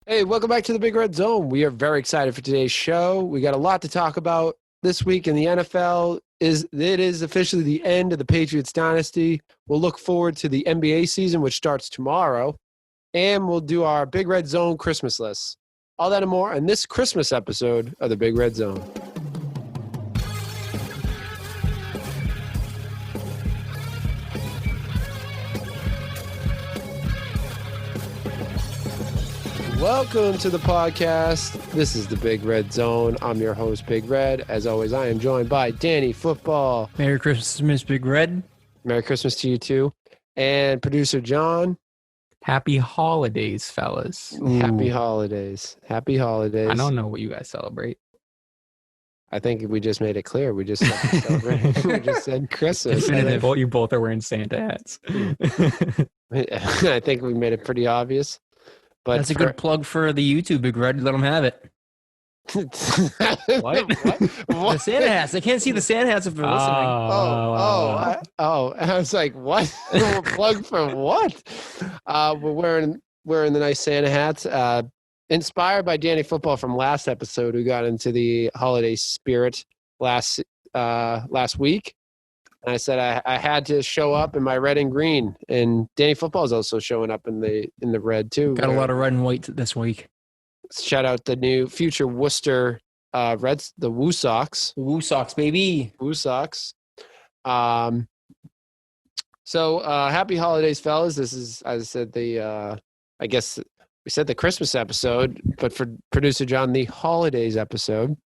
Hey, welcome back to the Big Red Zone. We are very excited for today's show. We got a lot to talk about this week in the NFL. It is officially the end of the Patriots dynasty. We'll look forward to the NBA season, which starts tomorrow, and we'll do our Big Red Zone Christmas list. All that and more in this Christmas episode of the Big Red Zone. Welcome to the podcast. This is the Big Red Zone. I'm your host, Big Red. As always, I am joined by Danny Football. Merry Christmas, Big Red. Merry Christmas to you too. And producer John. Happy holidays, fellas. Happy holidays. Happy holidays. I don't know what you guys celebrate. I think we just made it clear. We just said we just said Christmas. Definitive. You both are wearing Santa hats. I think we made it pretty obvious. But that's a good plug for the YouTube, Big Red. Let them have it. What? The Santa hats. I can't see the Santa hats if they're listening. I was like, what? Plug for what? We're wearing the nice Santa hats. Inspired by Danny Football from last episode, who got into the holiday spirit last week. And I said I had to show up in my red and green, and Danny Football is also showing up in the red too. Got a lot of red and white this week. Shout out the new future Worcester Reds, the Woo Sox. Woo Sox, baby. Woo Sox. So happy holidays, fellas. This is, as I said, I guess we said the Christmas episode, but for producer John, the holidays episode.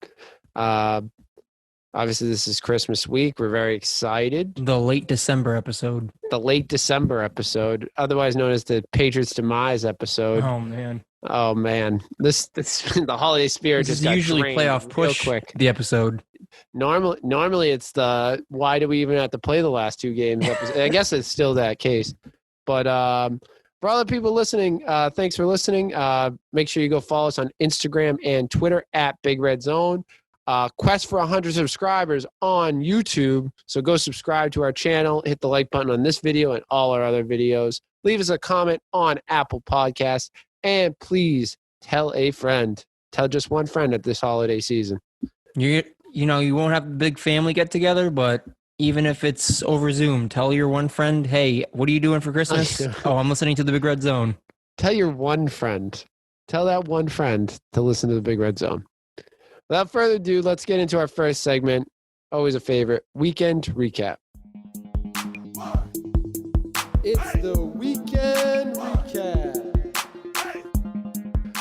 Obviously, this is Christmas week. We're very excited. The late December episode. The late December episode, otherwise known as the Patriots demise episode. Oh man, this the holiday spirit this just is usually playoff push. Quick. The episode. Normally it's the why do we even have to play the last two games episode. I guess it's still that case, but for all the people listening, thanks for listening. Make sure you go follow us on Instagram and Twitter at Big Red Zone. Quest for 100 subscribers on YouTube. So go subscribe to our channel, hit the like button on this video and all our other videos. Leave us a comment on Apple Podcasts, and please tell a friend. Tell just one friend at this holiday season. You won't have a big family get together, but even if it's over Zoom, tell your one friend, hey, what are you doing for Christmas? Oh, I'm listening to the Big Red Zone. Tell your one friend. Tell that one friend to listen to the Big Red Zone. Without further ado, let's get into our first segment. Always a favorite, Weekend Recap. It's the Weekend Recap.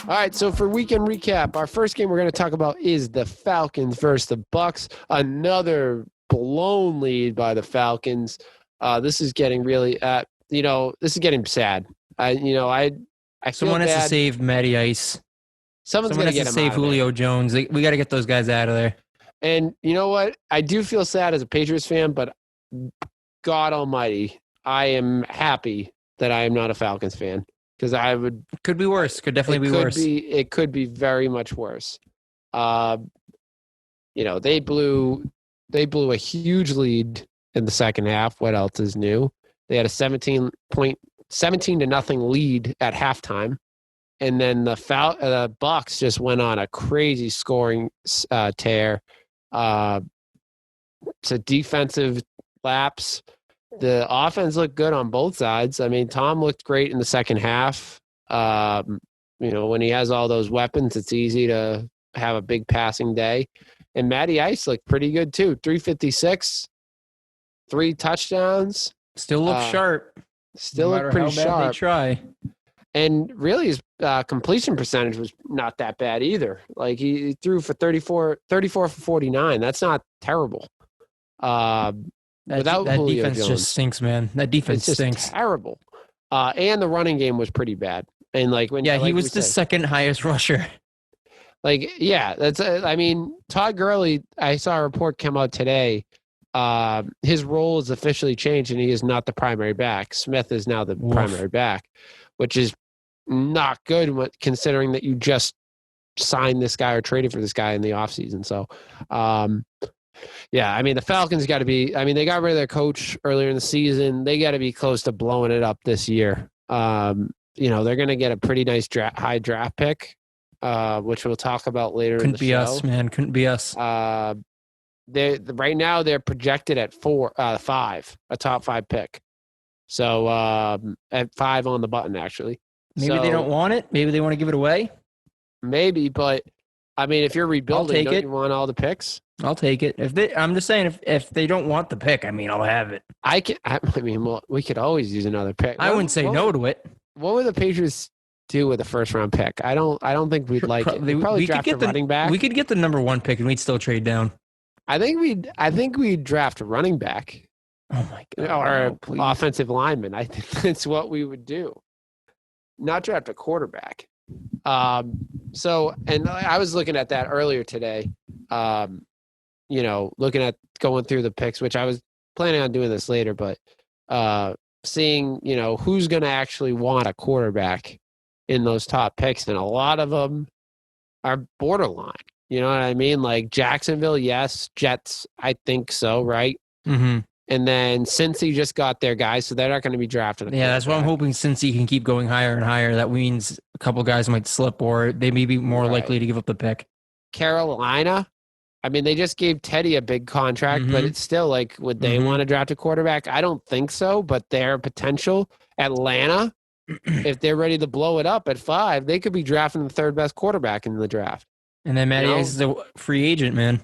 All right, so for Weekend Recap, our first game we're going to talk about is the Falcons versus the Bucs. Another blown lead by the Falcons. This is getting really, this is getting sad. I Someone has to save Matty Ice. Someone has to save Julio Jones. We got to get those guys out of there. And you know what? I do feel sad as a Patriots fan, but God almighty, I am happy that I am not a Falcons fan because I would. Could be worse. Could definitely be worse. It could be very much worse. They blew a huge lead in the second half. What else is new? They had a 17-0 lead at halftime. And then the Bucs just went on a crazy scoring tear. It's a defensive lapse. The offense looked good on both sides. I mean, Tom looked great in the second half. When he has all those weapons, it's easy to have a big passing day. And Matty Ice looked pretty good too. 356, 3 touchdowns. Still look sharp. Still look pretty sharp. They try. And really, his completion percentage was not that bad either. Like he threw for 34 for 49. That's not terrible. Without that Julio defense Jones, just stinks, man. That defense stinks. Terrible. And the running game was pretty bad. And he was the second highest rusher. Todd Gurley. I saw a report come out today. His role is officially changed, and he is not the primary back. Smith is now the primary back, which is not good considering that you just signed this guy or traded for this guy in the offseason. So, the Falcons got to be – they got rid of their coach earlier in the season. They got to be close to blowing it up this year. they're going to get a pretty nice high draft pick, which we'll talk about later in the show. Couldn't be us, man. Couldn't be us. Right now they're projected at 5, a top 5 pick. So at 5 on the button, actually. Maybe they don't want it. Maybe they want to give it away. Maybe, but I mean, if you're rebuilding, don't you want all the picks? I'll take it. I'm just saying, if they don't want the pick, I mean, I'll have it. We could always use another pick. I wouldn't say no to it. What would the Patriots do with a first round pick? I don't think we'd like it. We'd probably draft a running back. We could get the number 1 pick and we'd still trade down. I think we'd draft a running back. Oh my God. Or offensive lineman. I think that's what we would do. Not draft a quarterback. So, and I was looking at that earlier today, looking at going through the picks, which I was planning on doing this later, but seeing, who's going to actually want a quarterback in those top picks. And a lot of them are borderline. You know what I mean? Like Jacksonville, yes. Jets, I think so, right? Mm-hmm. And then Cincy just got their guys, so they're not going to be drafted. Yeah, that's why I'm hoping Cincy can keep going higher and higher. That means a couple guys might slip, or they may be more likely to give up the pick. Carolina, I mean, they just gave Teddy a big contract, but it's still like, would they want to draft a quarterback? I don't think so, but their potential. Atlanta, if they're ready to blow it up at 5, they could be drafting the 3rd best quarterback in the draft. And then Matty Ice is a free agent, man.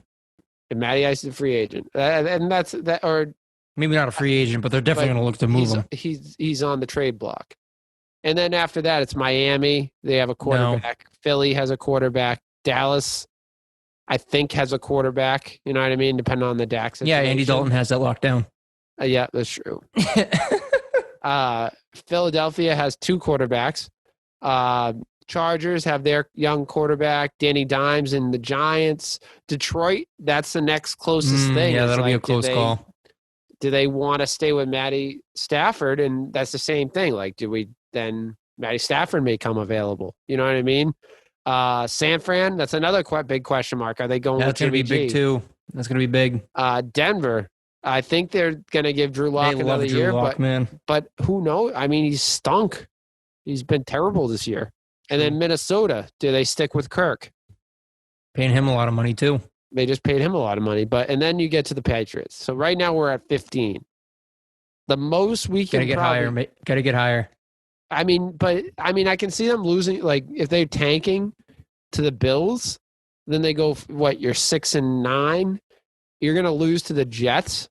And Matty Ice is a free agent, and that's that, or. Maybe not a free agent, but they're definitely going to look to move him. He's on the trade block. And then after that, it's Miami. They have a quarterback. No. Philly has a quarterback. Dallas, I think, has a quarterback. You know what I mean? Depending on the Dak situation. Yeah, Andy Dalton has that locked down. Yeah, that's true. Philadelphia has 2 quarterbacks. Chargers have their young quarterback, Danny Dimes, and the Giants. Detroit, that's the next closest thing. Yeah, that'll be a close call. Do they want to stay with Matty Stafford? And that's the same thing. Like, then Matty Stafford may come available. You know what I mean? San Fran, that's another big question mark. Are they going with Jimmy G? That's going to be big too. That's going to be big. Denver, I think they're going to give Drew Lock another year. But who knows? I mean, he's stunk. He's been terrible this year. And then Minnesota, do they stick with Kirk? Paying him a lot of money too. They just paid him a lot of money. And then you get to the Patriots. So right now we're at 15. The most we can Gotta get higher. I mean, I can see them losing. Like, if they're tanking to the Bills, then they go, you're 6-9. You're going to lose to the Jets.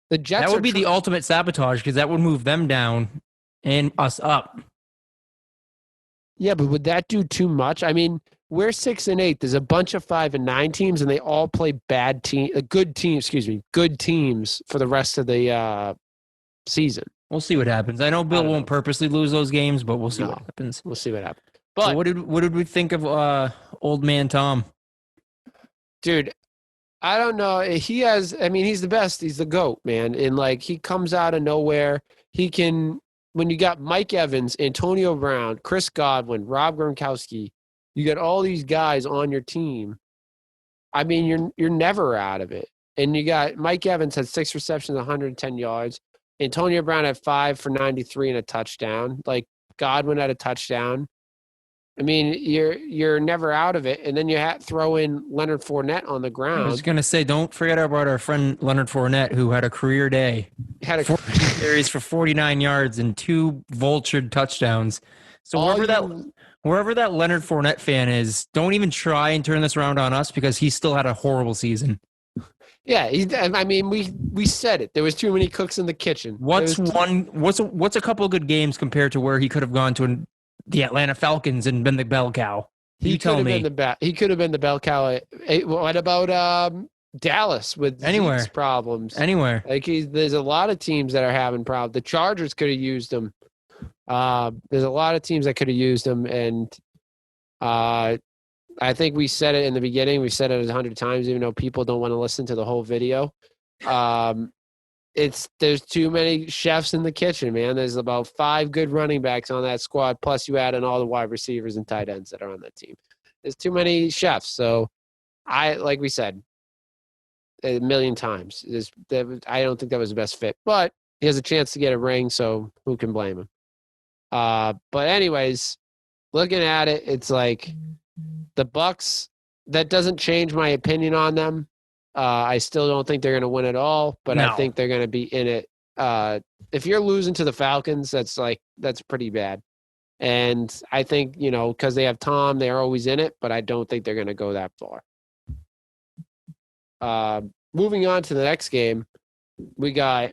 The Jets that would be the ultimate sabotage, because that would move them down and us up. Yeah, but would that do too much? I mean, we're 6-8. There's a bunch of 5-9 teams, and they all play good teams for the rest of the season. We'll see what happens. I know Bill won't purposely lose those games, but we'll see what happens. We'll see what happens. But so what did we think of old man Tom? Dude, I don't know. He's the best. He's the GOAT, man. And like, he comes out of nowhere. When you got Mike Evans, Antonio Brown, Chris Godwin, Rob Gronkowski, you got all these guys on your team. I mean, you're never out of it. And you got Mike Evans had 6 receptions, 110 yards. Antonio Brown had 5 for 93 and a touchdown. Like, Godwin had a touchdown. I mean, you're never out of it. And then you throw in Leonard Fournette on the ground. I was going to say, don't forget about our friend Leonard Fournette, who had a career day. He had 4 carries for 49 yards and 2 vultured touchdowns. So wherever that Leonard Fournette fan is, don't even try and turn this around on us, because he still had a horrible season. Yeah, we said it. There was too many cooks in the kitchen. What's a couple of good games compared to where he could have gone to the Atlanta Falcons and been the bell cow? He could have been the bell cow. What about Dallas with Zeke's problems? Anywhere. Like, there's a lot of teams that are having problems. The Chargers could have used him. There's a lot of teams that could have used him, and I think we said it in the beginning. We said it 100 times, even though people don't want to listen to the whole video. There's too many chefs in the kitchen, man. There's about 5 good running backs on that squad, plus you add in all the wide receivers and tight ends that are on that team. There's too many chefs. So like we said a million times, I don't think that was the best fit, but he has a chance to get a ring, so who can blame him? But anyways, looking at it, it's like the Bucs. That doesn't change my opinion on them. I still don't think they're going to win at all, but I think they're going to be in it. If you're losing to the Falcons, that's pretty bad. And I think, because they have Tom, they're always in it, but I don't think they're going to go that far. Moving on to the next game, we got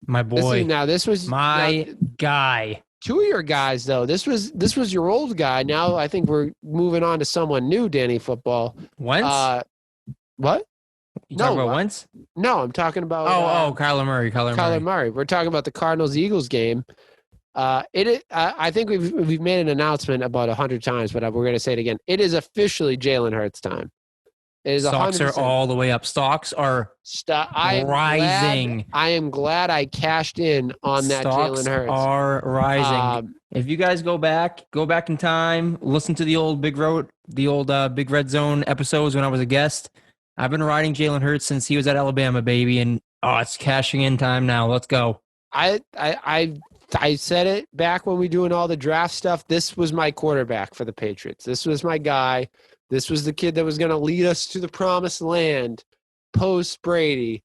my boy. This was my guy. Two of your guys, though. This was your old guy. Now I think we're moving on to someone new, Danny Football. Wentz? What? You talking about Wentz? No, I'm talking about Kyler Murray. Kyler Murray. We're talking about the Cardinals-Eagles game. I think we've made an announcement about 100 times, but we're going to say it again. It is officially Jalen Hurts time. It is Stocks 100%. Are all the way up. Stocks are rising. I am glad I cashed in on that Jalen Hurts. Stocks are rising. If you guys go back in time, listen to the old Big Red Zone episodes when I was a guest. I've been riding Jalen Hurts since he was at Alabama, baby, and it's cashing in time now. Let's go. I said it back when we were doing all the draft stuff. This was my quarterback for the Patriots. This was my guy. This was the kid that was going to lead us to the promised land post Brady.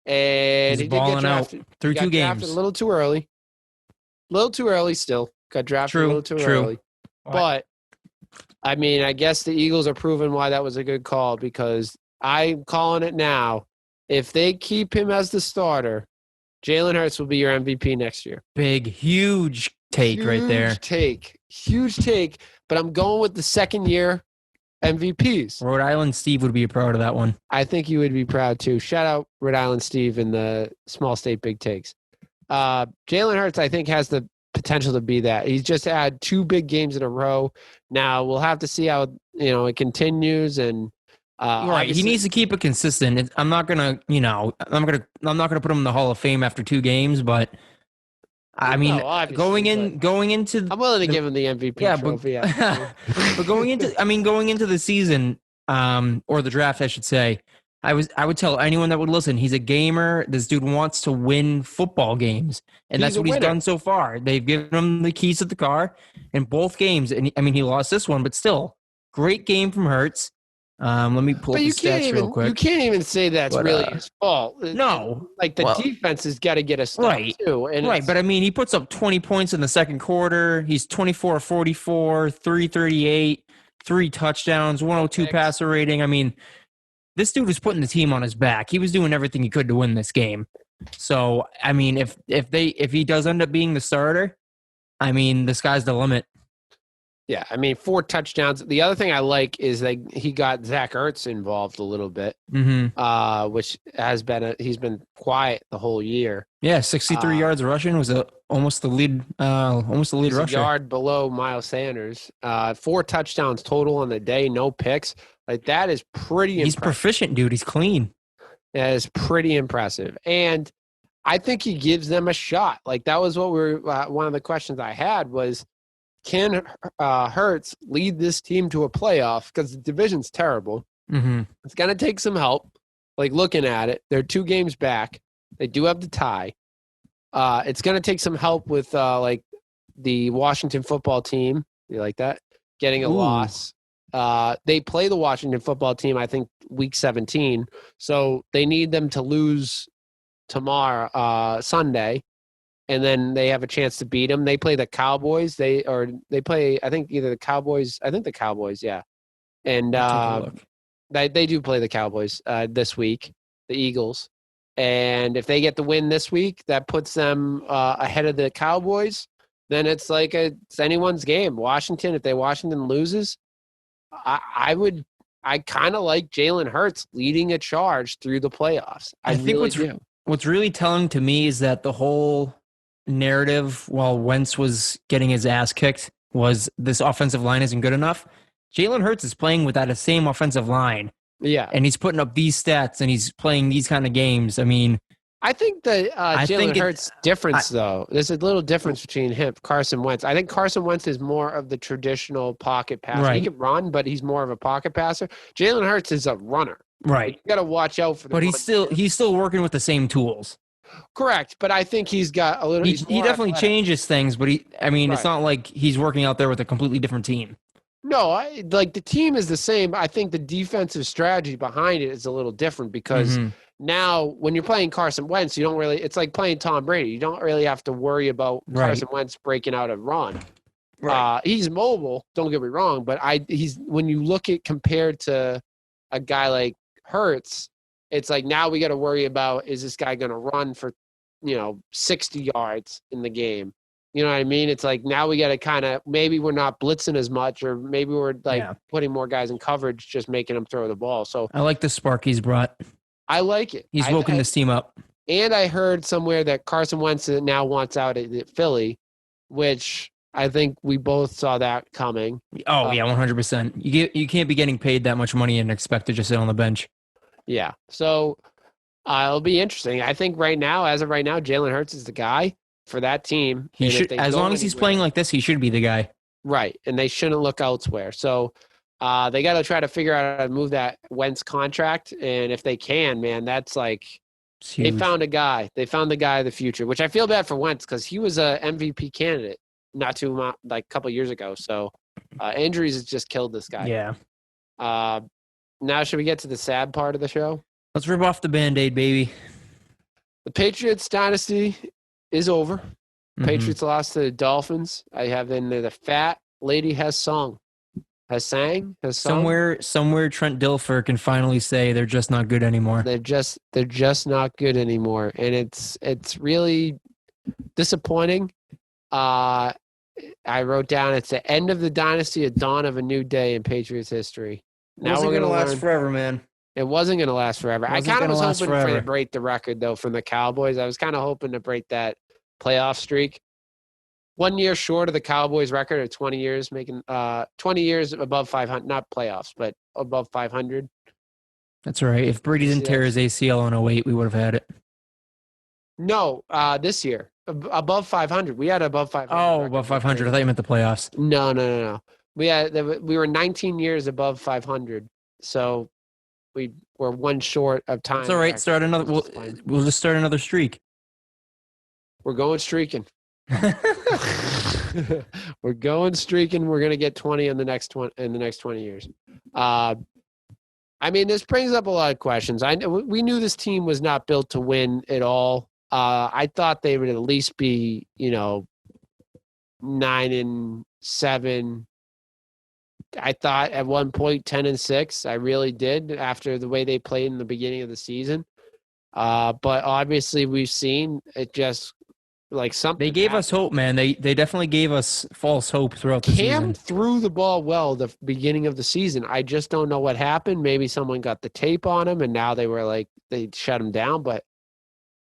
And he did get drafted. Through 2 games. A little too early. Still. Got drafted a little too early. But, I mean, I guess the Eagles are proving why that was a good call, because I'm calling it now. If they keep him as the starter, Jalen Hurts will be your MVP next year. Huge take right there. Huge take. But I'm going with the second year MVPs. Rhode Island Steve would be proud of that one. I think you would be proud too. Shout out Rhode Island Steve in the Small State Big Takes. Jalen Hurts, I think, has the potential to be that. He's just had 2 big games in a row. Now we'll have to see how it continues, and right. He needs to keep it consistent. I'm not gonna put him in the Hall of Fame after 2 games, but I mean, going into, I'm willing to give him the MVP trophy. But going into the season, or the draft, I should say, I would tell anyone that would listen, he's a gamer. This dude wants to win football games, and that's what he's done so far. They've given him the keys to the car in both games, and I mean, he lost this one, but still, great game from Hertz. Let me pull up the stats real quick. You can't even say that's really his fault. No. The defense has got to get a stop too. And but I mean, he puts up 20 points in the second quarter. He's 24-44, 338, 3 touchdowns, 102 passer rating. I mean, this dude was putting the team on his back. He was doing everything he could to win this game. So, I mean, if he does end up being the starter, I mean, the sky's the limit. Yeah, I mean, 4 touchdowns. The other thing I like is that he got Zach Ertz involved a little bit, which has been he's been quiet the whole year. Yeah, 63 yards rushing was almost the lead rusher. A yard below Miles Sanders. 4 touchdowns total on the day, no picks. Like, that is pretty impressive. He's proficient, dude. He's clean. That is pretty impressive, and I think he gives them a shot. Like, that was what one of the questions I had was, can Hertz lead this team to a playoff? Because the division's terrible. Mm-hmm. It's going to take some help. Like, looking at it, they're 2 games back. They do have the tie. It's going to take some help with, the Washington football team. You like that? Getting a loss. They play the Washington football team, I think, week 17. So they need them to lose tomorrow, Sunday. And then they have a chance to beat them. They play the Cowboys. They play, I think, either the Cowboys. I think the Cowboys, yeah. And they do play the Cowboys this week, the Eagles. And if they get the win this week, that puts them ahead of the Cowboys. Then it's like it's anyone's game. Washington, if Washington loses, I kind of like Jalen Hurts leading a charge through the playoffs. I think what's really telling to me is that the whole narrative while Wentz was getting his ass kicked was this offensive line isn't good enough. Jalen Hurts is playing with that same offensive line. Yeah. And he's putting up these stats and he's playing these kind of games. I mean, I think the Jalen Hurts difference, though, there's a little difference between him, Carson Wentz. I think Carson Wentz is more of the traditional pocket passer. Right. He can run, but he's more of a pocket passer. Jalen Hurts is a runner. Right. You got to watch out for. But he's still working with the same tools. Correct, but I think he's got a little. He definitely changes things, but it's not like he's working out there with a completely different team. No, like the team is the same. I think the defensive strategy behind it is a little different because now when you're playing Carson Wentz, you don't really. It's like playing Tom Brady. You don't really have to worry about Carson Wentz breaking out a run. Right. He's mobile. Don't get me wrong, but he's when you look at compared to a guy like Hertz, it's like now we got to worry about is this guy going to run for 60 yards in the game. You know what I mean? It's like now we got to kind of maybe we're not blitzing as much, or maybe we're putting more guys in coverage, just making them throw the ball. So I like the spark he's brought. I like it. He's woken this team up. And I heard somewhere that Carson Wentz now wants out at Philly, which I think we both saw that coming. Oh, yeah, 100%. You can't be getting paid that much money and expect to just sit on the bench. Yeah. So it'll be interesting. I think as of right now, Jalen Hurts is the guy for that team. He should, as long as he's playing like this, he should be the guy. Right. And they shouldn't look elsewhere. So they got to try to figure out how to move that Wentz contract. And if they can, man, that's like they found a guy. They found the guy of the future, which I feel bad for Wentz because he was a MVP candidate a couple years ago. So injuries has just killed this guy. Yeah. Now should we get to the sad part of the show? Let's rip off the Band-Aid, baby. The Patriots dynasty is over. Patriots lost to the Dolphins. I have in there the fat lady has sung. Somewhere Trent Dilfer can finally say they're just not good anymore. They're just not good anymore. And it's really disappointing. I wrote down it's the end of the dynasty, a dawn of a new day in Patriots history. Now we're going to last forever, man. It wasn't going to last forever. I kind of was hoping for to break the record, though, from the Cowboys. I was kind of hoping to break that playoff streak. 1 year short of the Cowboys record of 20 years, making 20 years above 500, not playoffs, but above 500. That's right. If Brady didn't tear his ACL on 08, we would have had it. No, this year. Above 500. We had above 500. Oh, above 500. I thought you meant the playoffs. No. We were 19 years above 500. So we were one short of time. That's all right. Start another. We'll just start another streak. We're going streaking. We're going streaking. We're going to get 20 in the next 20 years. This brings up a lot of questions. We knew this team was not built to win at all. I thought they would at least be, 9-7. I thought at one point 10-6. I really did after the way they played in the beginning of the season. But obviously we've seen it just like something. They gave us hope, man. They definitely gave us false hope throughout the season. Cam threw the ball well the beginning of the season. I just don't know what happened. Maybe someone got the tape on him and now they shut him down. But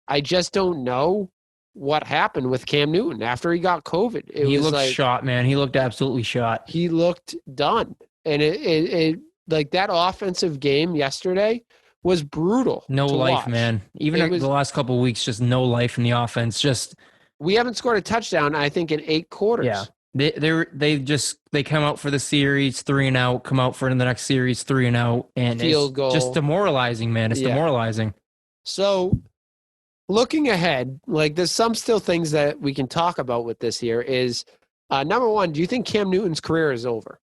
I just don't know what happened with Cam Newton after he got COVID. He looked shot, man. He looked absolutely shot. He looked done. And it like that offensive game yesterday was brutal. No life, man. Even the last couple of weeks, just no life in the offense. We haven't scored a touchdown, I think, in 8 quarters. Yeah. They come out for the series 3-and-out, come out for the next series 3-and-out, and field goal. Just demoralizing, man. It's demoralizing. So looking ahead, like there's some still things that we can talk about with this here is number one, do you think Cam Newton's career is over?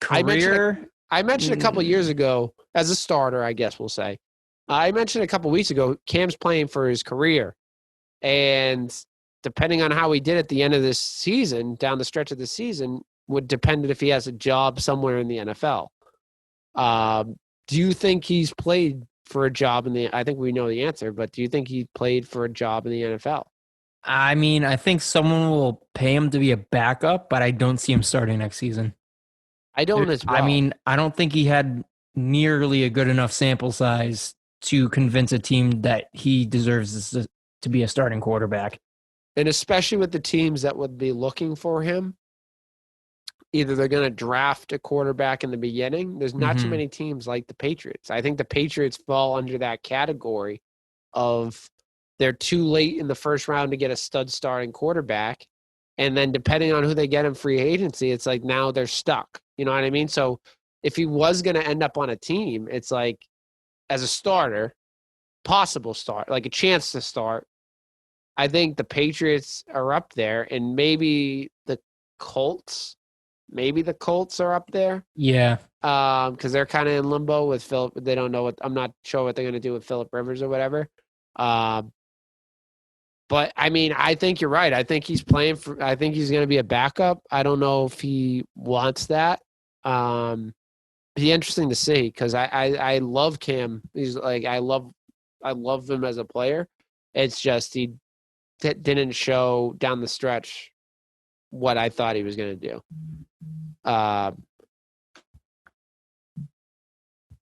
I mentioned a couple years ago as a starter, I guess we'll say. I mentioned a couple weeks ago, Cam's playing for his career. And depending on how he did at the end of this season, down the stretch of the season, would depend if he has a job somewhere in the NFL. Do you think he's played for a job I think we know the answer, but do you think he played for a job in the NFL? I think someone will pay him to be a backup, but I don't see him starting next season. I don't as well. I don't think he had nearly a good enough sample size to convince a team that he deserves to be a starting quarterback. And especially with the teams that would be looking for him, either they're going to draft a quarterback in the beginning. There's not too many teams like the Patriots. I think the Patriots fall under that category of they're too late in the first round to get a stud starting quarterback. And then depending on who they get in free agency, it's like now they're stuck. You know what I mean? So if he was going to end up on a team, it's like as a starter, possible start, like a chance to start, I think the Patriots are up there, and maybe the Colts. Maybe the Colts are up there. Yeah. Because they're kind of in limbo with Philip. They don't know I'm not sure what they're going to do with Philip Rivers or whatever. But I mean, I think you're right. I think he's I think he's going to be a backup. I don't know if he wants that. Be interesting to see because I love Cam. He's like I love him as a player. It's just he didn't show down the stretch what I thought he was going to do.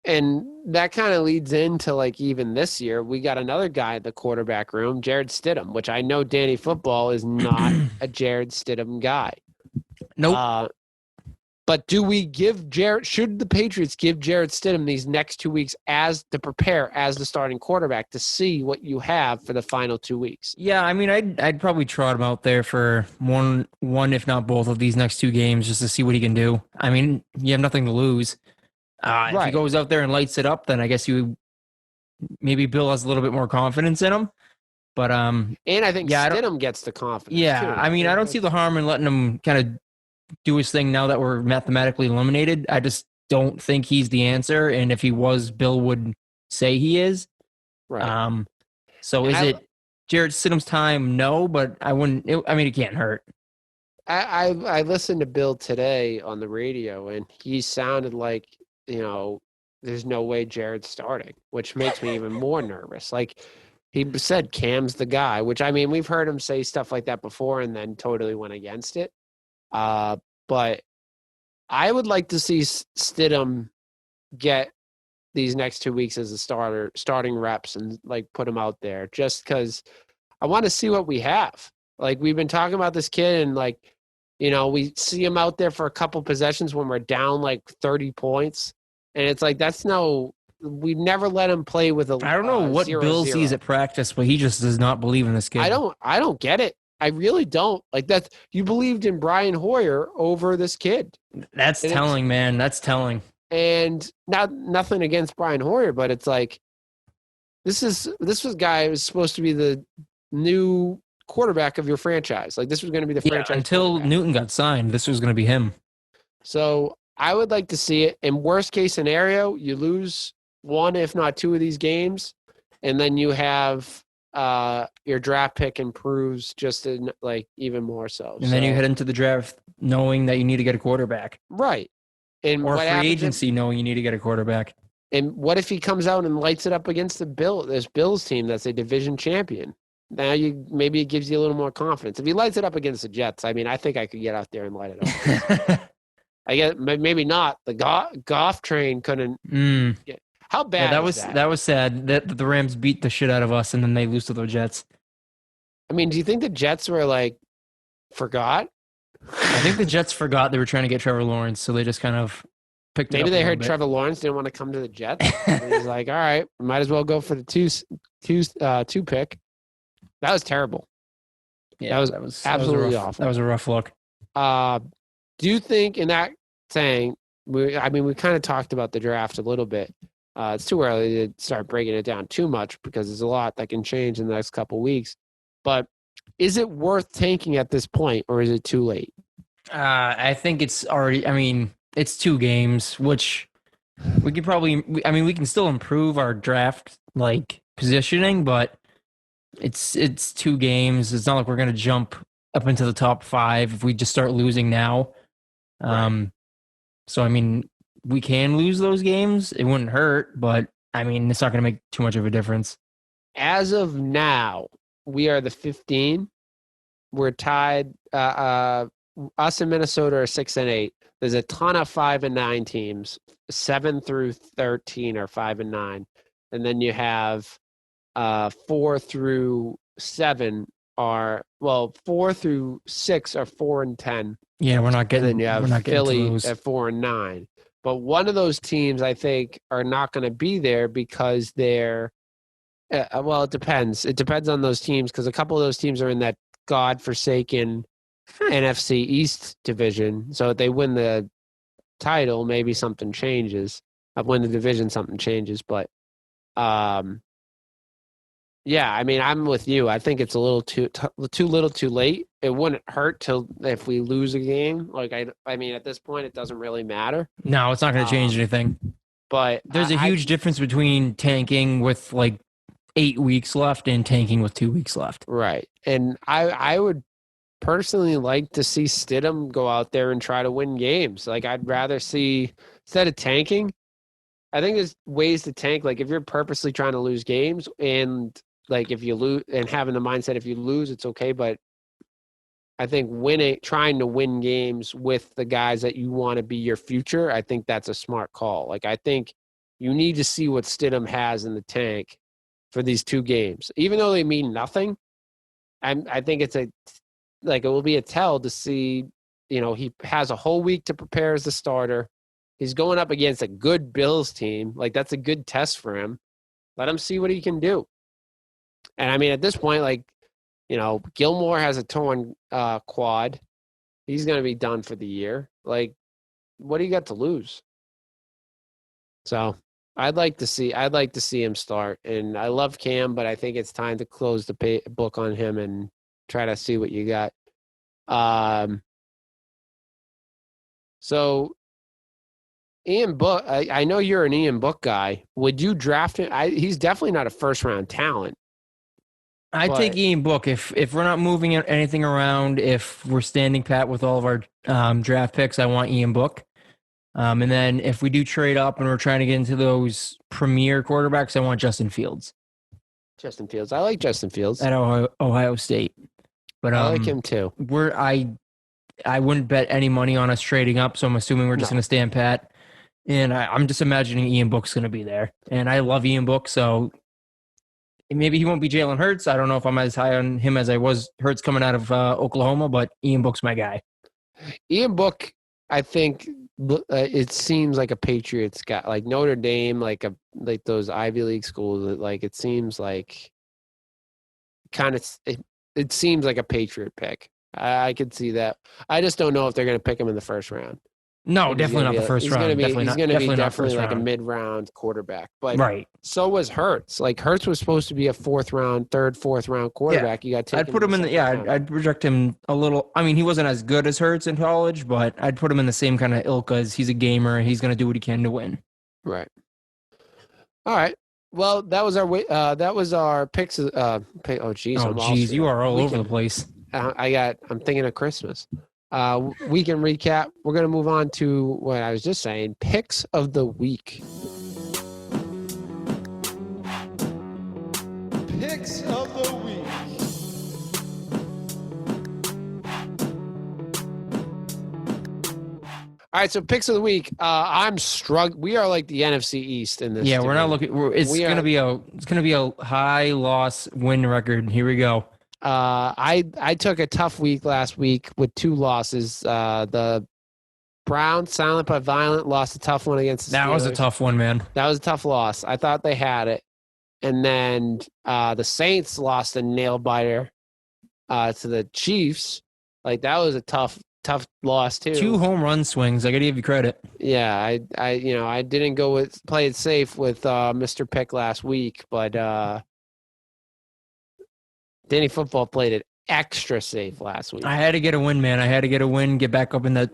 And that kind of leads into like even this year, we got another guy in the quarterback room, Jared Stidham, which I know Danny Football is not a Jared Stidham guy. Nope. But should the Patriots give Jared Stidham these next 2 weeks to prepare as the starting quarterback to see what you have for the final 2 weeks? Yeah, I mean, I'd probably trot him out there for one, if not both of these next 2 games just to see what he can do. I mean, you have nothing to lose. Right. If he goes out there and lights it up, then I guess maybe Bill has a little bit more confidence in him. But and I think Stidham gets the confidence. Yeah, too. I mean, I don't see the harm in letting him kind of do his thing now that we're mathematically eliminated. I just don't think he's the answer. And if he was, Bill would say he is. Right. So is it Jared Stidham's time? No, but I wouldn't. It can't hurt. I listened to Bill today on the radio, and he sounded like, there's no way Jared's starting, which makes me even more nervous. Like he said, Cam's the guy, which I mean, we've heard him say stuff like that before and then totally went against it. But I would like to see Stidham get these next 2 weeks as a starting reps and like put him out there just because I want to see what we have. Like we've been talking about this kid and like, we see him out there for a couple possessions when we're down like 30 points. And it's like, we've never let him play with I don't know what 0-0. Bill sees at practice, but he just does not believe in this kid. I don't get it. I really don't. Like you believed in Brian Hoyer over this kid. That's telling, man. That's telling. And nothing against Brian Hoyer, but it's like this guy who was supposed to be the new quarterback of your franchise. Like this was going to be the franchise until Newton got signed. This was going to be him. So I would like to see it. In worst case scenario, you lose 1, if not 2 of these games, and then you have your draft pick improves just in, like even more so. And then you head into the draft knowing that you need to get a quarterback. Right. And or free agency knowing you need to get a quarterback. And what if he comes out and lights it up against this Bills team that's a division champion? Now maybe it gives you a little more confidence. If he lights it up against the Jets, I mean, I think I could get out there and light it up. I get maybe not. The Goff train couldn't. How bad? Yeah, that was sad that the Rams beat the shit out of us and then they lose to the Jets. I mean, do you think the Jets were like forgot? I think the Jets forgot they were trying to get Trevor Lawrence, so they just kind of picked it up. Maybe they heard Trevor Lawrence didn't want to come to the Jets. He was like, all right, might as well go for the two pick. That was terrible. Yeah, that was absolutely awful. That was a rough look. Do you think in that saying, we kind of talked about the draft a little bit. It's too early to start breaking it down too much because there's a lot that can change in the next couple of weeks. But is it worth tanking at this point, or is it too late? I think it's already. I mean, it's 2 games, which we could probably. We can still improve our draft like positioning, but it's 2 games. It's not like we're going to jump up into the top 5 if we just start losing now. Right. So I mean, we can lose those games. It wouldn't hurt, but I mean, it's not going to make too much of a difference. As of now, we are the 15. We're tied. Us and Minnesota are 6-8. There's a ton of 5-9 teams. 7 through 13 are 5-9, and then you have 4 through 7 are 4 through 6 are 4-10. Yeah, we're not getting. And then you have Philly at 4-9. But one of those teams, I think, are not going to be there because they're. It depends. It depends on those teams because a couple of those teams are in that godforsaken NFC East division. So if they win the title, maybe something changes. If win the division, something changes. But, Yeah, I mean, I'm with you. I think it's a little too little too late. It wouldn't hurt if we lose a game. Like I mean, at this point, it doesn't really matter. No, it's not going to change anything. But there's a huge difference between tanking with like 8 weeks left and tanking with 2 weeks left. Right, and I would personally like to see Stidham go out there and try to win games. Like I'd rather see instead of tanking. I think there's ways to tank. Like if you're purposely trying to lose games and like if you lose and having the mindset if you lose it's okay, but I think trying to win games with the guys that you want to be your future, I think that's a smart call. Like I think you need to see what Stidham has in the tank for these 2 games, even though they mean nothing. I think it will be a tell to see. He has a whole week to prepare as a starter. He's going up against a good Bills team. Like that's a good test for him. Let him see what he can do. And I mean, at this point, like, Gilmore has a torn quad. He's going to be done for the year. Like, what do you got to lose? So I'd like to see him start. And I love Cam, but I think it's time to close the book on him and try to see what you got. So Ian Book, I know you're an Ian Book guy. Would you draft him? He's definitely not a first-round talent. I'd take Ian Book if we're not moving anything around. If we're standing pat with all of our draft picks, I want Ian Book. And then if we do trade up and we're trying to get into those premier quarterbacks, I want Justin Fields. Justin Fields, I like Justin Fields at Ohio State. But I like him too. I wouldn't bet any money on us trading up, so I'm assuming we're just going to stand pat. And I'm just imagining Ian Book's going to be there. And I love Ian Book, so maybe he won't be Jalen Hurts. I don't know if I'm as high on him as I was Hurts coming out of Oklahoma, but Ian Book's my guy. Ian Book, I think it seems like a Patriots guy, like Notre Dame, like those Ivy League schools. Like it seems like it seems like a Patriot pick. I could see that. I just don't know if they're going to pick him in the first round. No, definitely not the first round. He's going to be definitely like a mid-round quarterback. But right. So was Hertz. Like Hertz was supposed to be a fourth round quarterback. Yeah. You got to take I'd put him in the I'd project him a little. I mean, he wasn't as good as Hertz in college, but I'd put him in the same kind of ilk as he's a gamer. He's going to do what he can to win. Right. All right. Well, that was our picks. Oh geez, you are all over the place. I'm thinking of Christmas. Weekend recap. We're going to move on to what I was just saying. Picks of the week. Picks of the week. All right, so picks of the week. I'm struggling. We are like the NFC East in this. Yeah, we're not looking. It's going to be a high loss win record. Here we go. I took a tough week last week with 2 losses. The Browns, silent but violent, lost a tough one against the Steelers. That was a tough one, man. That was a tough loss. I thought they had it. And then the Saints lost a nail biter to the Chiefs. Like that was a tough loss too. 2 home run swings. I got to give you credit. Yeah, I didn't play it safe with Mr. Pick last week, but Danny Football played it extra safe last week. I had to get a win, man. I had to get a win, get back up in the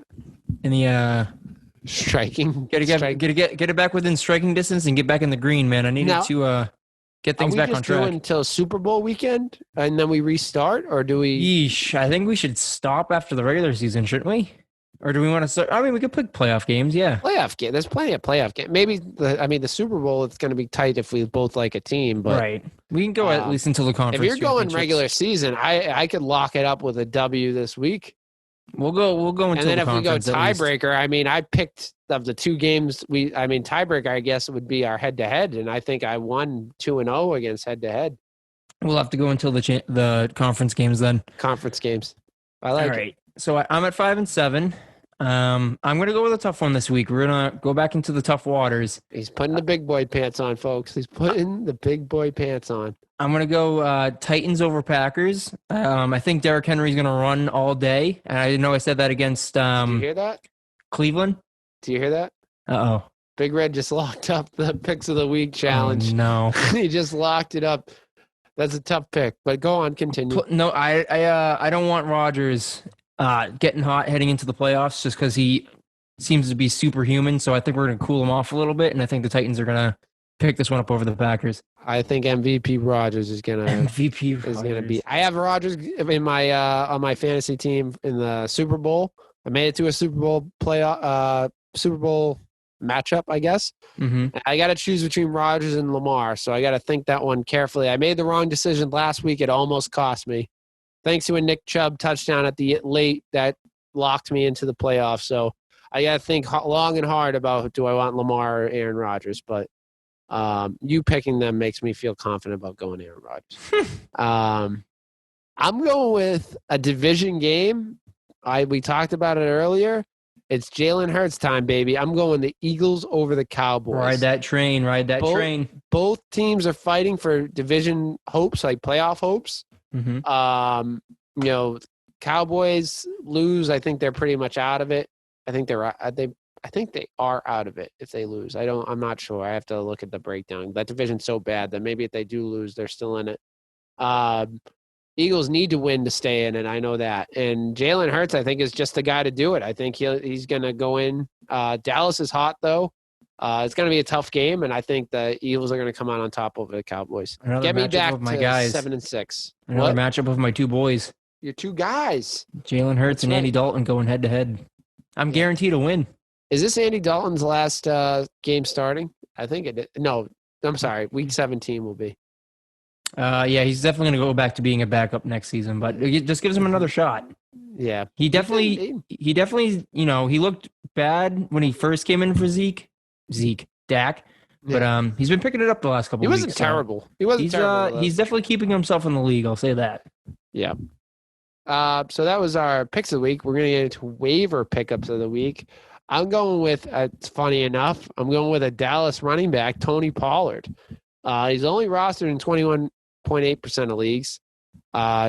striking. Get it back within striking distance and get back in the green, man. I needed to get things back on track. Are we just doing until Super Bowl weekend and then we restart, or do we? Yeesh, I think we should stop after the regular season, shouldn't we? Or do we want to start? I mean, we could pick playoff games, yeah. Playoff game. There's plenty of playoff games. Maybe the Super Bowl, it's going to be tight if we both like a team. But right. We can go at least until the conference. If you're going regular season, I could lock it up with a W this week. We'll go until the conference. And then if we go tiebreaker, I mean, I picked of the 2 games. Tiebreaker, I guess it would be our head-to-head, and I think I won 2-0 against head-to-head. We'll have to go until the conference games then. Conference games. I like it. All right. So I'm at 5-7. I'm going to go with a tough one this week. We're going to go back into the tough waters. He's putting the big boy pants on, folks. He's putting the big boy pants on. I'm going to go Titans over Packers. I think Derrick Henry's going to run all day. And I know I said that against Do you hear that? Cleveland. Do you hear that? Uh-oh. Big Red just locked up the Picks of the Week challenge. Oh, no. He just locked it up. That's a tough pick, but go on, continue. No, I don't want Rodgers getting hot heading into the playoffs just because he seems to be superhuman. So I think we're going to cool him off a little bit, and I think the Titans are going to pick this one up over the Packers. I think MVP Rodgers is going to be. I have Rodgers in my on my fantasy team in the Super Bowl. I made it to a Super Bowl Super Bowl matchup, I guess. Mm-hmm. I got to choose between Rodgers and Lamar, so I got to think that one carefully. I made the wrong decision last week. It almost cost me. Thanks to a Nick Chubb touchdown at the late that locked me into the playoffs. So I got to think long and hard about do I want Lamar or Aaron Rodgers. But you picking them makes me feel confident about going Aaron Rodgers. I'm going with a division game. We talked about it earlier. It's Jalen Hurts time, baby. I'm going the Eagles over the Cowboys. Ride that train. Both teams are fighting for division hopes, like playoff hopes. Mm-hmm. Cowboys lose. I think they're pretty much out of it. I think they are out of it if they lose. I'm not sure. I have to look at the breakdown. That division's so bad that maybe if they do lose, they're still in it. Eagles need to win to stay in it. I know that. And Jalen Hurts, I think, is just the guy to do it. I think he's going to go in. Dallas is hot, though. It's going to be a tough game, and I think the Eagles are going to come out on top over the Cowboys. Get me back to my guys. 7-6. Another matchup of my two boys. Your two guys. Jalen Hurts and Andy Dalton going head-to-head. I'm guaranteed to win. Is this Andy Dalton's last game starting? I think it is. No, I'm sorry. Week 17 will be. Yeah, he's definitely going to go back to being a backup next season, but it just gives him another shot. Yeah. He definitely, he looked bad when he first came in for Dak, but he's been picking it up the last couple of weeks. He wasn't terrible. He wasn't terrible. He's definitely keeping himself in the league, I'll say that. Yeah. So that was our picks of the week. We're going to get into waiver pickups of the week. I'm going with, it's funny enough, I'm going with a Dallas running back, Tony Pollard. He's only rostered in 21.8% of leagues.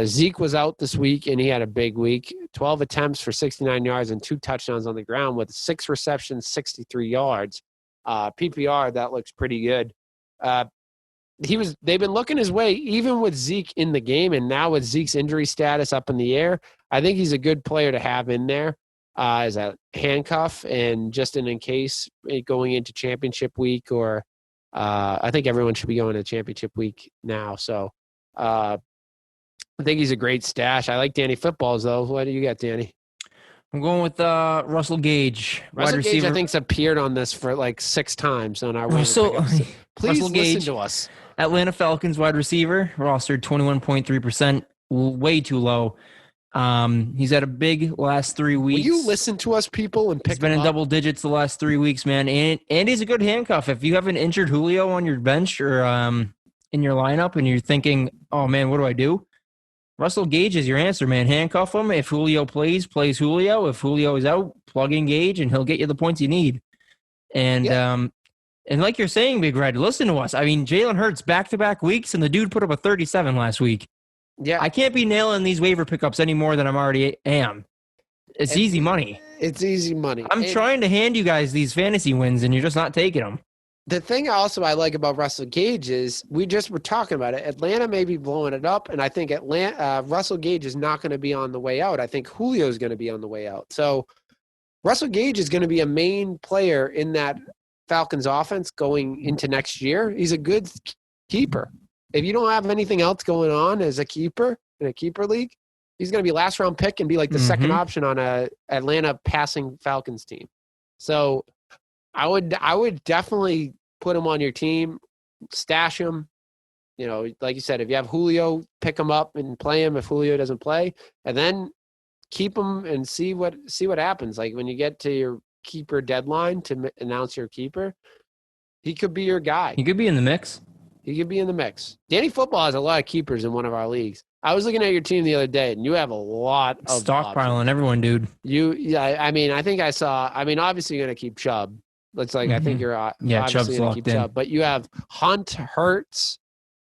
Zeke was out this week, and he had a big week. 12 attempts for 69 yards and 2 touchdowns on the ground with 6 receptions, 63 yards. PPR, that looks pretty good. They've been looking his way, even with Zeke in the game, and now with Zeke's injury status up in the air, I think he's a good player to have in there as a handcuff and just in case going into championship week or I think everyone should be going to championship week now. So I think he's a great stash. I like Danny Footballs, though. What do you got, Danny? I'm going with Russell Gage. Russell Gage, I think, has appeared on this for like 6 times on our please Russell Gage, listen to us. Atlanta Falcons wide receiver, rostered 21.3%, way too low. He's had a big last 3 weeks. Will you listen to us, people, and pick He's been in double digits the last 3 weeks, man. And he's a good handcuff. If you have an injured Julio on your bench or in your lineup and you're thinking, oh, man, what do I do? Russell Gage is your answer, man. Handcuff him. If Julio plays Julio. If Julio is out, plug in Gage, and he'll get you the points you need. And and like you're saying, Big Red, listen to us. I mean, Jalen Hurts back-to-back weeks, and the dude put up a 37 last week. Yeah, I can't be nailing these waiver pickups any more than I'm already am. It's easy money. It's easy money. I'm trying to hand you guys these fantasy wins, and you're just not taking them. The thing also I like about Russell Gage is we just were talking about it. Atlanta may be blowing it up, and I think Russell Gage is not going to be on the way out. I think Julio is going to be on the way out. So Russell Gage is going to be a main player in that Falcons offense going into next year. He's a good keeper. If you don't have anything else going on as a keeper in a keeper league, he's going to be last round pick and be like the second option on a Atlanta passing Falcons team. So I would definitely put him on your team, stash him. You know, like you said, if you have Julio, pick him up and play him if Julio doesn't play, and then keep him and see what happens. Like when you get to your keeper deadline to announce your keeper, he could be your guy. He could be in the mix. He could be in the mix. Danny Football has a lot of keepers in one of our leagues. I was looking at your team the other day, and you have a lot of stockpiling everyone, dude. I mean, I think I saw. I mean, obviously you're gonna keep Chubb. It's like I think you're Chubb's gonna locked keep in. Chubb, but you have Hunt, Hertz,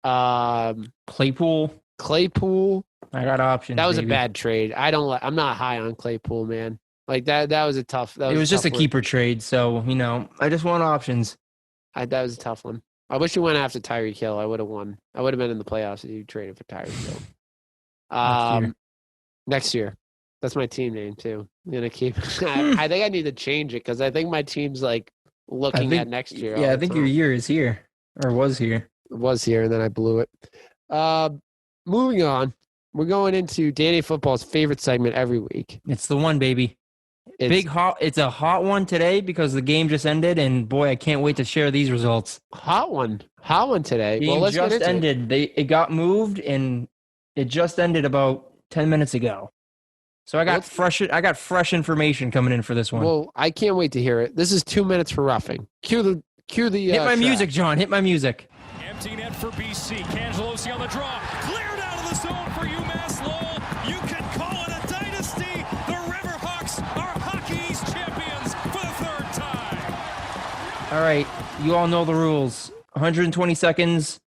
Claypool. I got options. That was a bad trade. I'm not high on Claypool, man. Like that was a tough. It was just a keeper trade, so I just want options. That was a tough one. I wish you went after Tyreek Hill. I would have won. I would have been in the playoffs if you traded for Tyreek Hill. Next year. That's my team name too. I'm gonna keep. I think I need to change it because I think my team's like looking at next year. Yeah, I think your year is here or was here. It was here, and then I blew it. Moving on, we're going into Danny Football's favorite segment every week. It's the one, baby. It's a hot one today because the game just ended, and boy, I can't wait to share these results. Hot one today. Game let's just get into ended. It got moved, and it just ended about 10 minutes ago. So I got fresh information coming in for this one. Well, I can't wait to hear it. This is 2 minutes for roughing. Cue the. Hit my music, John. Hit my music. Empty net for BC. Cangelosi on the draw. Cleared out of the zone for UMass Lowell. You can call it a dynasty. The Riverhawks are Hockey East champions for the third time. All right. You all know the rules. 120 seconds.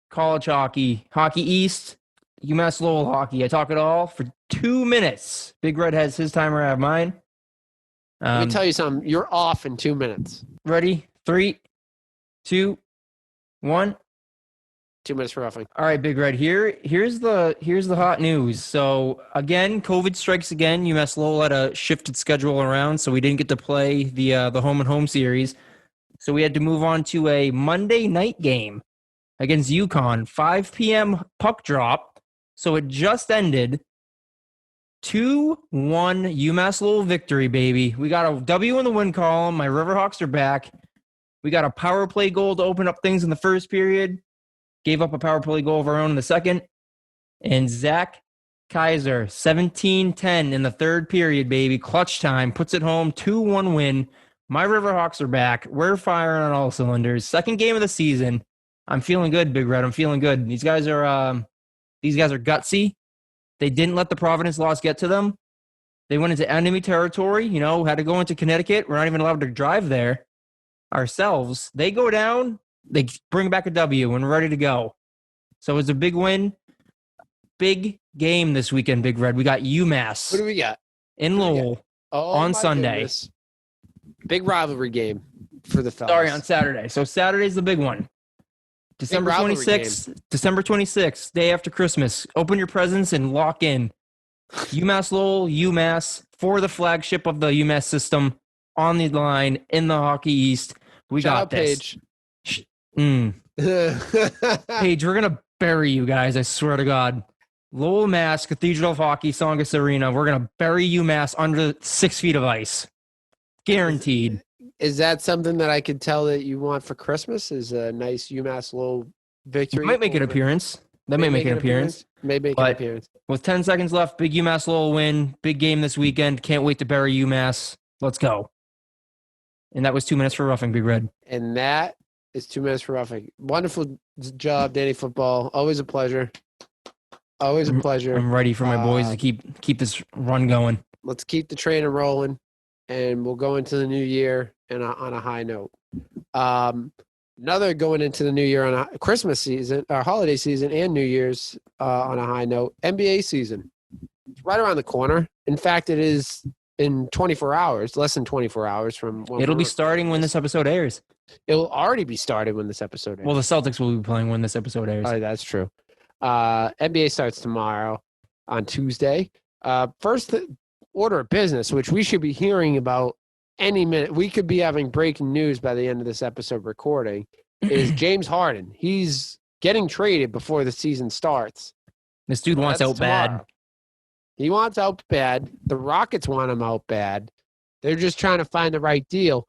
College hockey. Hockey East. UMass Lowell hockey. I talk it all for 2 minutes. Big Red has his timer. I have mine. Let me tell you something. You're off in 2 minutes. Ready? 3, 2, 1. 2 minutes for roughing. All right, Big Red. Here's the hot news. So again, COVID strikes again. UMass Lowell had a shifted schedule around, so we didn't get to play the home and home series. So we had to move on to a Monday night game against UConn, 5 p.m. puck drop. So it just ended. 2-1 UMass Lowell victory, baby. We got a W in the win column. My Riverhawks are back. We got a power play goal to open up things in the first period. Gave up a power play goal of our own in the second. And Zach Kaiser, 17-10 in the third period, baby. Clutch time. Puts it home. 2-1 win. My Riverhawks are back. We're firing on all cylinders. Second game of the season. I'm feeling good, Big Red. I'm feeling good. These guys are gutsy. They didn't let the Providence loss get to them. They went into enemy territory, had to go into Connecticut. We're not even allowed to drive there ourselves. They go down, they bring back a W, and we're ready to go. So it's a big win. Big game this weekend, Big Red. We got UMass. What do we got? In Lowell on Sunday. Goodness. Big rivalry game for the fellas. Sorry, on Saturday. So Saturday's the big one. December 26th, day after Christmas. Open your presents and lock in. UMass Lowell, UMass, for the flagship of the UMass system, on the line, in the Hockey East. We Shout got out this. Paige. Paige, we're going to bury you guys, I swear to God. Lowell, Mass, Cathedral of Hockey, Songus Arena. We're going to bury UMass under 6 feet of ice. Guaranteed. Is that something that I could tell that you want for Christmas? Is a nice UMass Lowell victory? Might make an appearance. That may make an appearance. May make an appearance. With 10 seconds left, big UMass Lowell win. Big game this weekend. Can't wait to bury UMass. Let's go. And that was 2 minutes for roughing, Big Red. And that is 2 minutes for roughing. Wonderful job, Danny Football. Always a pleasure. Always a pleasure. I'm ready for my boys to keep this run going. Let's keep the train rolling, and we'll go into the new year and on a high note. Another going into the new year on a Christmas season, or holiday season, and New Year's on a high note. NBA season. It's right around the corner. In fact, it is in 24 hours, less than 24 hours from when it'll be starting when this episode airs. It will already be started when this episode airs. Well, the Celtics will be playing when this episode airs. Oh, that's true. NBA starts tomorrow on Tuesday. First order of business, which we should be hearing about any minute. We could be having breaking news by the end of this episode recording, is James Harden. He's getting traded before the season starts. This dude wants out bad. He wants out bad. The Rockets want him out bad. They're just trying to find the right deal.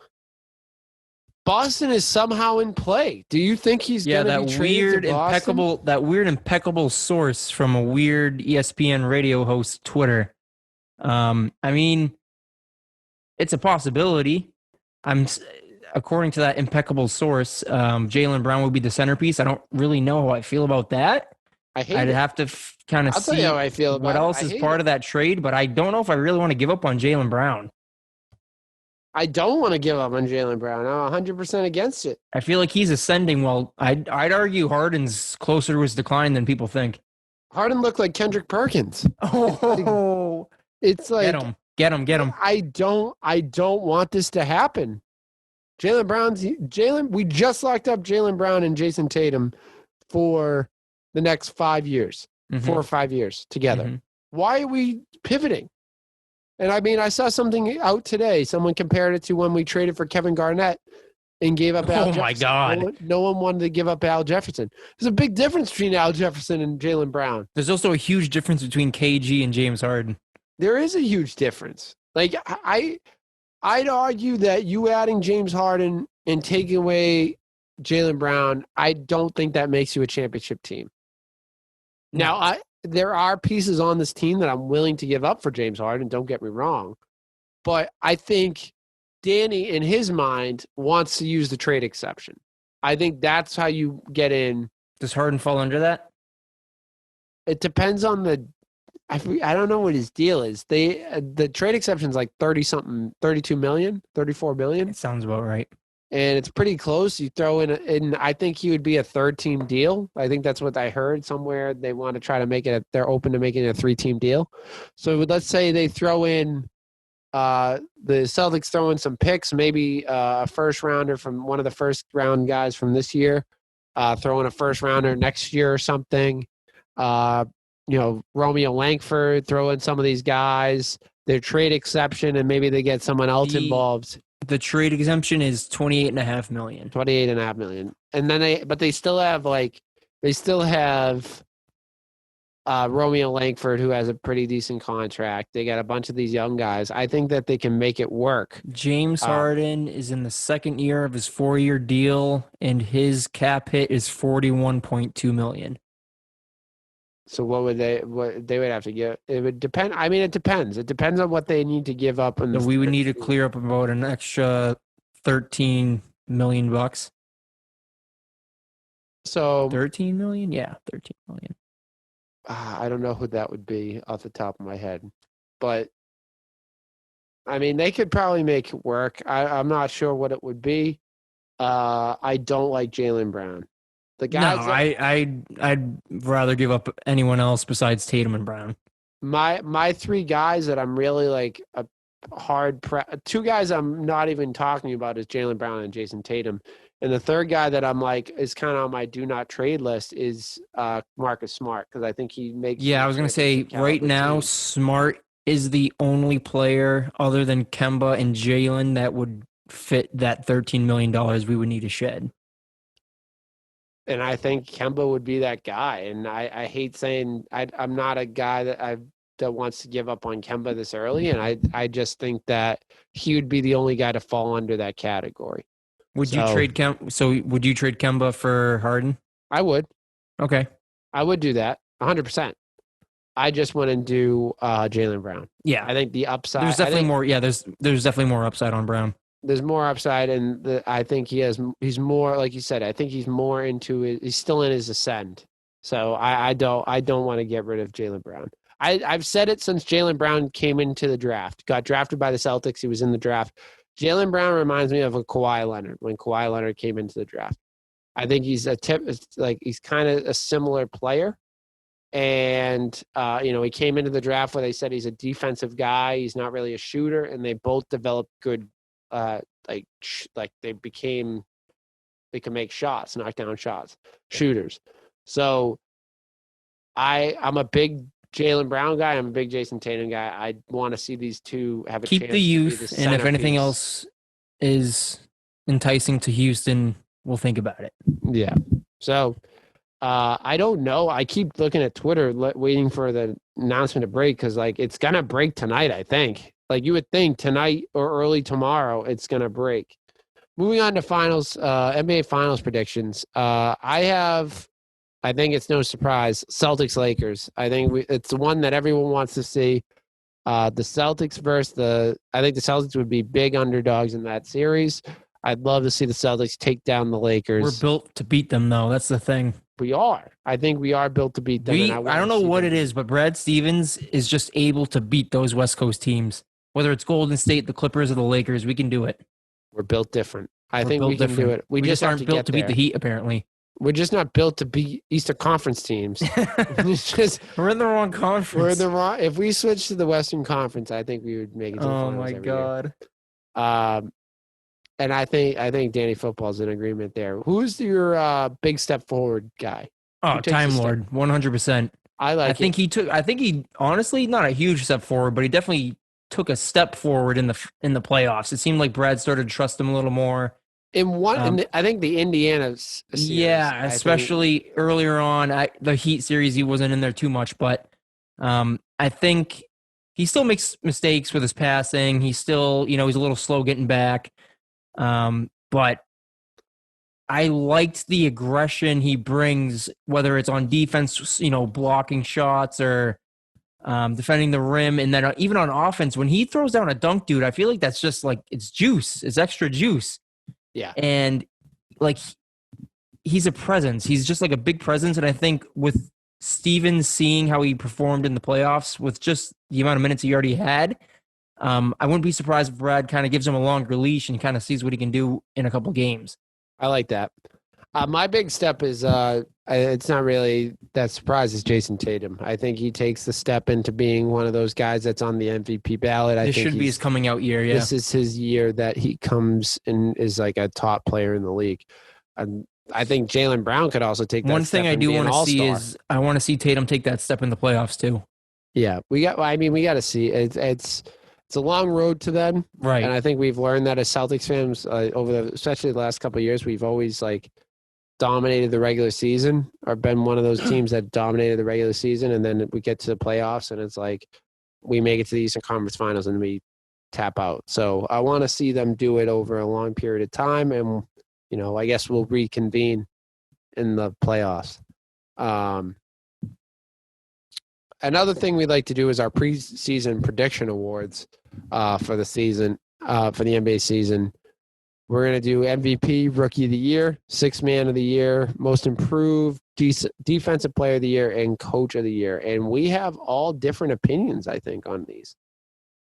Boston is somehow in play. Do you think he's going to be traded to Boston? That weird impeccable source from a weird ESPN radio host Twitter. I mean, it's a possibility. According to that impeccable source, Jalen Brown would be the centerpiece. I don't really know how I feel about that. I'd have to kind of see tell you how I feel about what else is part of that trade, but I don't know if I really want to give up on Jalen Brown. I don't want to give up on Jalen Brown. I'm 100% against it. I feel like he's ascending. Well, I'd argue Harden's closer to his decline than people think. Harden looked like Kendrick Perkins. Oh, it's like get him. I don't want this to happen. We just locked up Jaylen Brown and Jason Tatum for the next 5 years, 4 or 5 years together. Mm-hmm. Why are we pivoting? And I mean, I saw something out today. Someone compared it to when we traded for Kevin Garnett and gave up Al Jefferson. Oh, my God. No one wanted to give up Al Jefferson. There's a big difference between Al Jefferson and Jaylen Brown. There's also a huge difference between KG and James Harden. There is a huge difference. Like, I'd argue that you adding James Harden and taking away Jaylen Brown, I don't think that makes you a championship team. No. Now, there are pieces on this team that I'm willing to give up for James Harden, don't get me wrong. But I think Danny, in his mind, wants to use the trade exception. I think that's how you get in. Does Harden fall under that? It depends on I don't know what his deal is. The trade exception is like 30-something, 32 million, 34 million. It sounds about right. And it's pretty close. You throw in I think he would be a third-team deal. I think that's what I heard somewhere. They want to try to make it. They're open to making it a 3-team deal. So let's say they throw in the Celtics throw in some picks, maybe a first-rounder from one of the first-round guys from this year, throw in a first-rounder next year or something. Romeo Langford, throw in some of these guys, their trade exception, and maybe they get someone else involved. The trade exemption is $28.5 million. $28.5 million. And then they still have Romeo Langford, who has a pretty decent contract. They got a bunch of these young guys. I think that they can make it work. James Harden is in the second year of his 4-year deal, and his cap hit is $41.2 million. So what they would have to give? It would depend. I mean, it depends. It depends on what they need to give up. So we would need to clear up about an extra $13 million. So 13 million? Yeah, 13 million. I don't know who that would be off the top of my head, but I mean, they could probably make it work. I'm not sure what it would be. I don't like Jaylen Brown. The guys. No, I'd rather give up anyone else besides Tatum and Brown. My 3 guys that I'm really like a hard 2 guys I'm not even talking about is Jaylen Brown and Jason Tatum, and the third guy that I'm like is kind of on my do not trade list is Marcus Smart, because I think he makes. Yeah, I was gonna say right now Smart is the only player other than Kemba and Jalen that would fit that $13 million we would need to shed. And I think Kemba would be that guy. And I hate saying I'm not a guy that wants to give up on Kemba this early. And I just think that he would be the only guy to fall under that category. Would you trade Kemba for Harden? I would. Okay. I would do that 100%. I just wouldn't do Jaylen Brown. Yeah. I think the upside. There's definitely more. Yeah, there's definitely more upside on Brown. There's more upside, and I think he's more, like you said, I think he's more into it. He's still in his ascend. So I don't want to get rid of Jaylen Brown. I've said it since Jaylen Brown came into the draft, got drafted by the Celtics. He was in the draft. Jaylen Brown reminds me of a Kawhi Leonard when Kawhi Leonard came into the draft. I think he's he's kind of a similar player. And, he came into the draft where they said he's a defensive guy. He's not really a shooter. And they both developed good, they can make shots, knock down shots, shooters. So I'm a big Jaylen Brown guy. I'm a big Jason Tatum guy. I want to see these two have a chance. Keep the youth, and if anything else is enticing to Houston, we'll think about it. Yeah. So I don't know. I keep looking at Twitter, waiting for the announcement to break, because it's gonna break tonight. I think. You would think tonight or early tomorrow, it's gonna break. Moving on to finals, NBA Finals predictions. I think it's no surprise, Celtics Lakers. I think it's the one that everyone wants to see. The Celtics I think the Celtics would be big underdogs in that series. I'd love to see the Celtics take down the Lakers. We're built to beat them, though. That's the thing. We are. I think we are built to beat them. I don't know what it is, but Brad Stevens is just able to beat those West Coast teams. Whether it's Golden State, the Clippers, or the Lakers, we can do it. We're built different. I think we can do it. We just aren't built to beat the Heat, apparently. We're just not built to beat Eastern Conference teams. We're in the wrong conference. We're in the wrong. If we switch to the Western Conference, I think we would make it to the finals. Oh my God. And I think Danny Football's in agreement there. Who's your big step forward guy? Oh, Time Lord, 100%. I think he honestly not a huge step forward, but he definitely took a step forward in the playoffs. It seemed like Brad started to trust him a little more. I think the Indiana series. Yeah, especially earlier on, the Heat series, he wasn't in there too much, but I think he still makes mistakes with his passing. He's still, he's a little slow getting back. But I liked the aggression he brings, whether it's on defense, blocking shots or defending the rim. And then even on offense, when he throws down a dunk, dude, I feel like that's just like, it's juice. It's extra juice. Yeah. And like, he's a presence. He's just like a big presence. And I think with Stevens seeing how he performed in the playoffs with just the amount of minutes he already had, I wouldn't be surprised if Brad kind of gives him a longer leash and kind of sees what he can do in a couple games. I like that. My big step is it's not really that surprise is Jason Tatum. I think he takes the step into being one of those guys that's on the MVP ballot. This should be his coming out year. Yeah, this is his year that he comes and is like a top player in the league. I think Jaylen Brown could also take that. One thing I do want to see is I want to see Tatum take that step in the playoffs too. Yeah, we got to see it's a long road to them, right? And I think we've learned that as Celtics fans especially the last couple of years, we've always like dominated the regular season or been one of those teams that dominated the regular season, and then we get to the playoffs and it's like we make it to the Eastern Conference Finals and we tap out. So I want to see them do it over a long period of time, and I guess we'll reconvene in the playoffs. Another thing we'd like to do is our preseason prediction awards for the season, for the NBA season. We're going to do MVP, Rookie of the Year, Sixth Man of the Year, Most Improved, Defensive Player of the Year, and Coach of the Year. And we have all different opinions, I think, on these.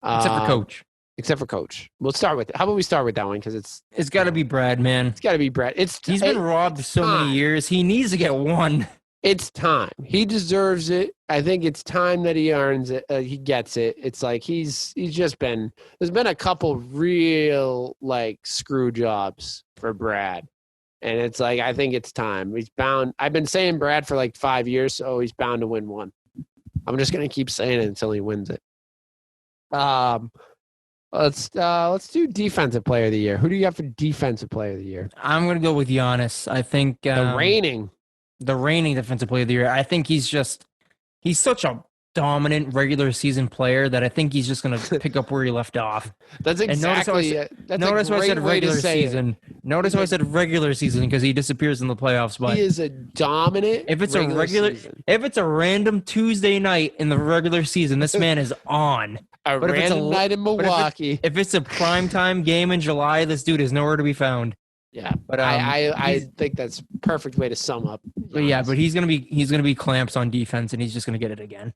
Except for Coach. Except for Coach. We'll start with it. How about we start with that one? Because it's got to be Brad, man. It's got to be Brad. He's been robbed so many years. He needs to get one. It's time. He deserves it. I think it's time that he earns it. He gets it. It's like he's just been. There's been a couple real like screw jobs for Brad, and it's like I think it's time. He's bound. I've been saying Brad for like 5 years, so he's bound to win one. I'm just gonna keep saying it until he wins it. Let's do Defensive Player of the Year. Who do you have for Defensive Player of the Year? I'm gonna go with Giannis. I think the reigning Defensive Player of the Year. I think he's such a dominant regular season player that I think he's just going to pick up where he left off. That's exactly. Notice why I said regular season. Notice why I said regular season because he disappears in the playoffs. But he is a dominant. If it's a random Tuesday night in the regular season, this man is on. Random night in Milwaukee. If it's a primetime game in July, this dude is nowhere to be found. Yeah, but I think that's a perfect way to sum up. But yeah, but he's gonna be clamps on defense, and he's just gonna get it again.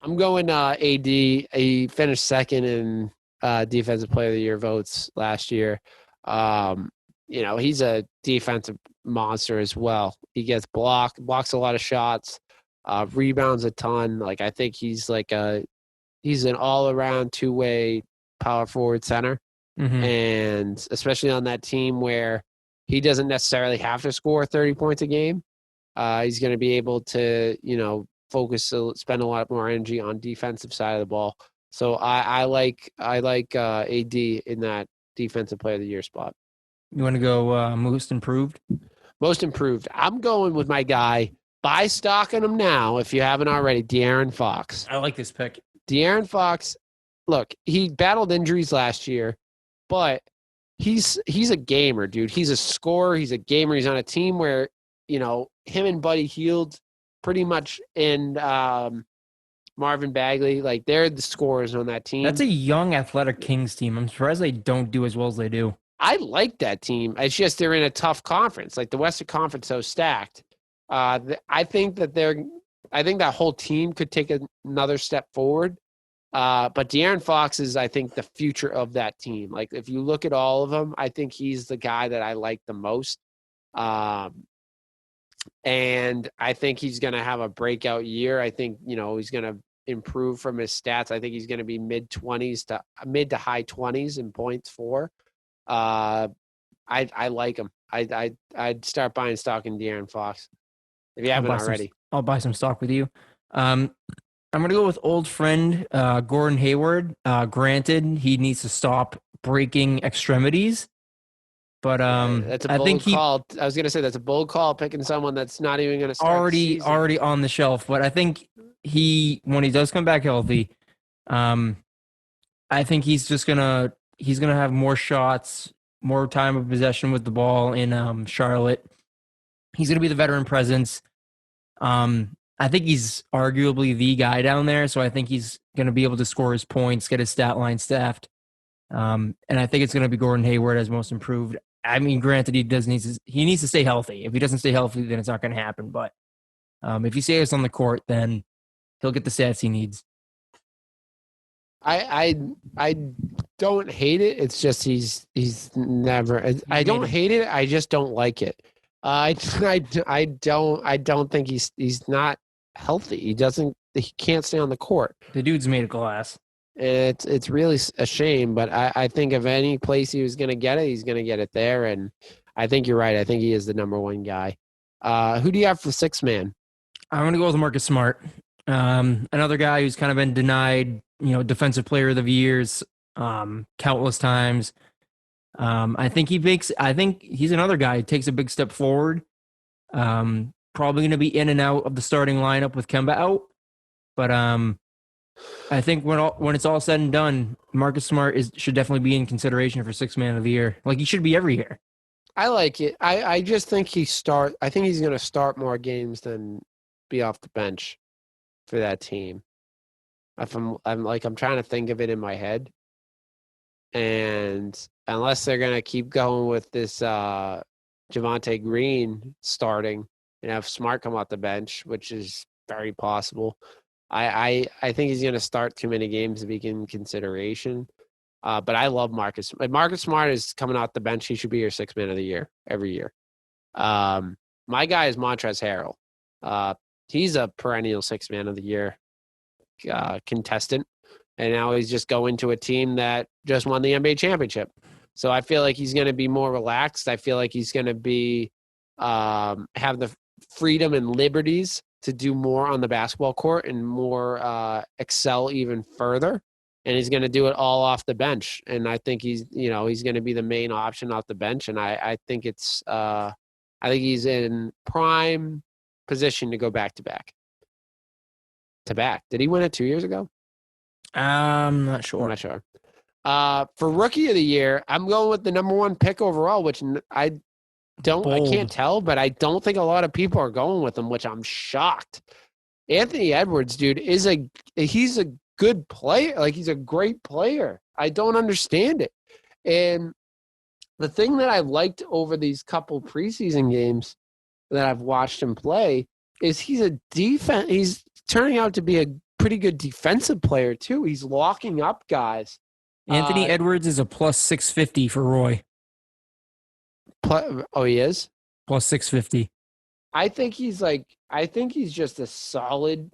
I'm going AD. He finished second in Defensive Player of the Year votes last year. He's a defensive monster as well. He gets blocks a lot of shots, rebounds a ton. Like I think he's an all-around two-way power forward center. Mm-hmm. And especially on that team where he doesn't necessarily have to score 30 points a game, he's going to be able to, spend a lot more energy on defensive side of the ball. So I like AD in that Defensive Player of the Year spot. You want to go most improved? Most improved. I'm going with my guy. Buy stock in him now if you haven't already. Darren Fox. I like this pick. Darren Fox. Look, he battled injuries last year. But he's a gamer, dude. He's a scorer. He's a gamer. He's on a team where, him and Buddy Hield pretty much and Marvin Bagley, like they're the scorers on that team. That's a young athletic Kings team. I'm surprised they don't do as well as they do. I like that team. It's just they're in a tough conference. Like the Western Conference is so stacked. I think that whole team could take another step forward. But De'Aaron Fox is, I think, the future of that team. Like, if you look at all of them, I think he's the guy that I like the most. And I think he's going to have a breakout year. I think, he's going to improve from his stats. I think he's going to be mid to high 20s in points for. I like him. I'd start buying stock in Darren Fox if you haven't already. I'll buy some stock with you. I'm going to go with old friend Gordon Hayward. Granted, he needs to stop breaking extremities, but that's a bold call. I was going to say that's a bold call picking someone that's not even going to start already on the shelf. But I think when he does come back healthy, I think he's gonna have more shots, more time of possession with the ball in Charlotte. He's gonna be the veteran presence. I think he's arguably the guy down there, so I think he's gonna be able to score his points, get his stat line staffed. And I think it's gonna be Gordon Hayward as most improved. I mean, granted, he needs to stay healthy. If he doesn't stay healthy, then it's not gonna happen. But if he stays on the court, then he'll get the stats he needs. I don't hate it. It's just he's never. I don't hate it. I just don't like it. I don't think he's not healthy. He can't stay on the court. The dude's made of glass. It's really a shame, but I think if any place he was going to get it, he's going to get it there. And I think you're right. I think he is the number one guy. Who do you have for sixth man? I'm going to go with Marcus Smart. Another guy who's kind of been denied, defensive player of the years, countless times. I think he's another guy who takes a big step forward. Probably going to be in and out of the starting lineup with Kemba out. But I think when it's all said and done, Marcus Smart should definitely be in consideration for sixth man of the year. Like he should be every year. I like it. I just think I think he's going to start more games than be off the bench for that team. I'm trying to think of it in my head. And unless they're going to keep going with this Javonte Green starting and have Smart come off the bench, which is very possible, I think he's going to start too many games to be in consideration. But I love Marcus. If Marcus Smart is coming off the bench, he should be your sixth man of the year every year. My guy is Montrezl Harrell. He's a perennial sixth man of the year contestant. And now he's just going to a team that just won the NBA championship. So I feel like he's going to be more relaxed. I feel like he's going to be have the freedom and liberties to do more on the basketball court and more excel even further. And he's going to do it all off the bench. And I think he's going to be the main option off the bench. And I think he's in prime position to go back to back. Did he win it 2 years ago? I'm not sure. For rookie of the year, I'm going with the number one pick overall, which I can't tell, but I don't think a lot of people are going with him, which I'm shocked. Anthony Edwards, dude, he's a good player. Like he's a great player. I don't understand it. And the thing that I've liked over these couple preseason games that I've watched him play is he's turning out to be a pretty good defensive player too. He's locking up guys. Anthony Edwards is a plus 650 for Roy. He is? Plus 650. I think he's just a solid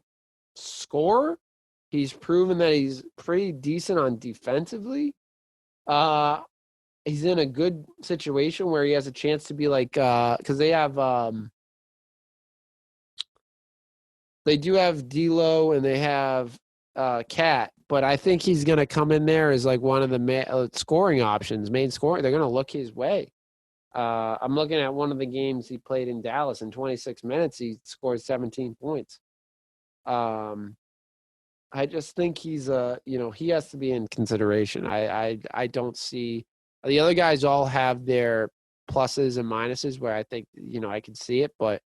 scorer. He's proven that he's pretty decent on defensively. He's in a good situation where he has a chance to be like, because they do have D'Lo and they have Cat, but I think he's going to come in there as like one of the scoring options, main scoring. They're going to look his way. I'm looking at one of the games he played in Dallas. In 26 minutes, he scored 17 points. I just think he has to be in consideration. I don't see the other guys all have their pluses and minuses where I think, I can see it. But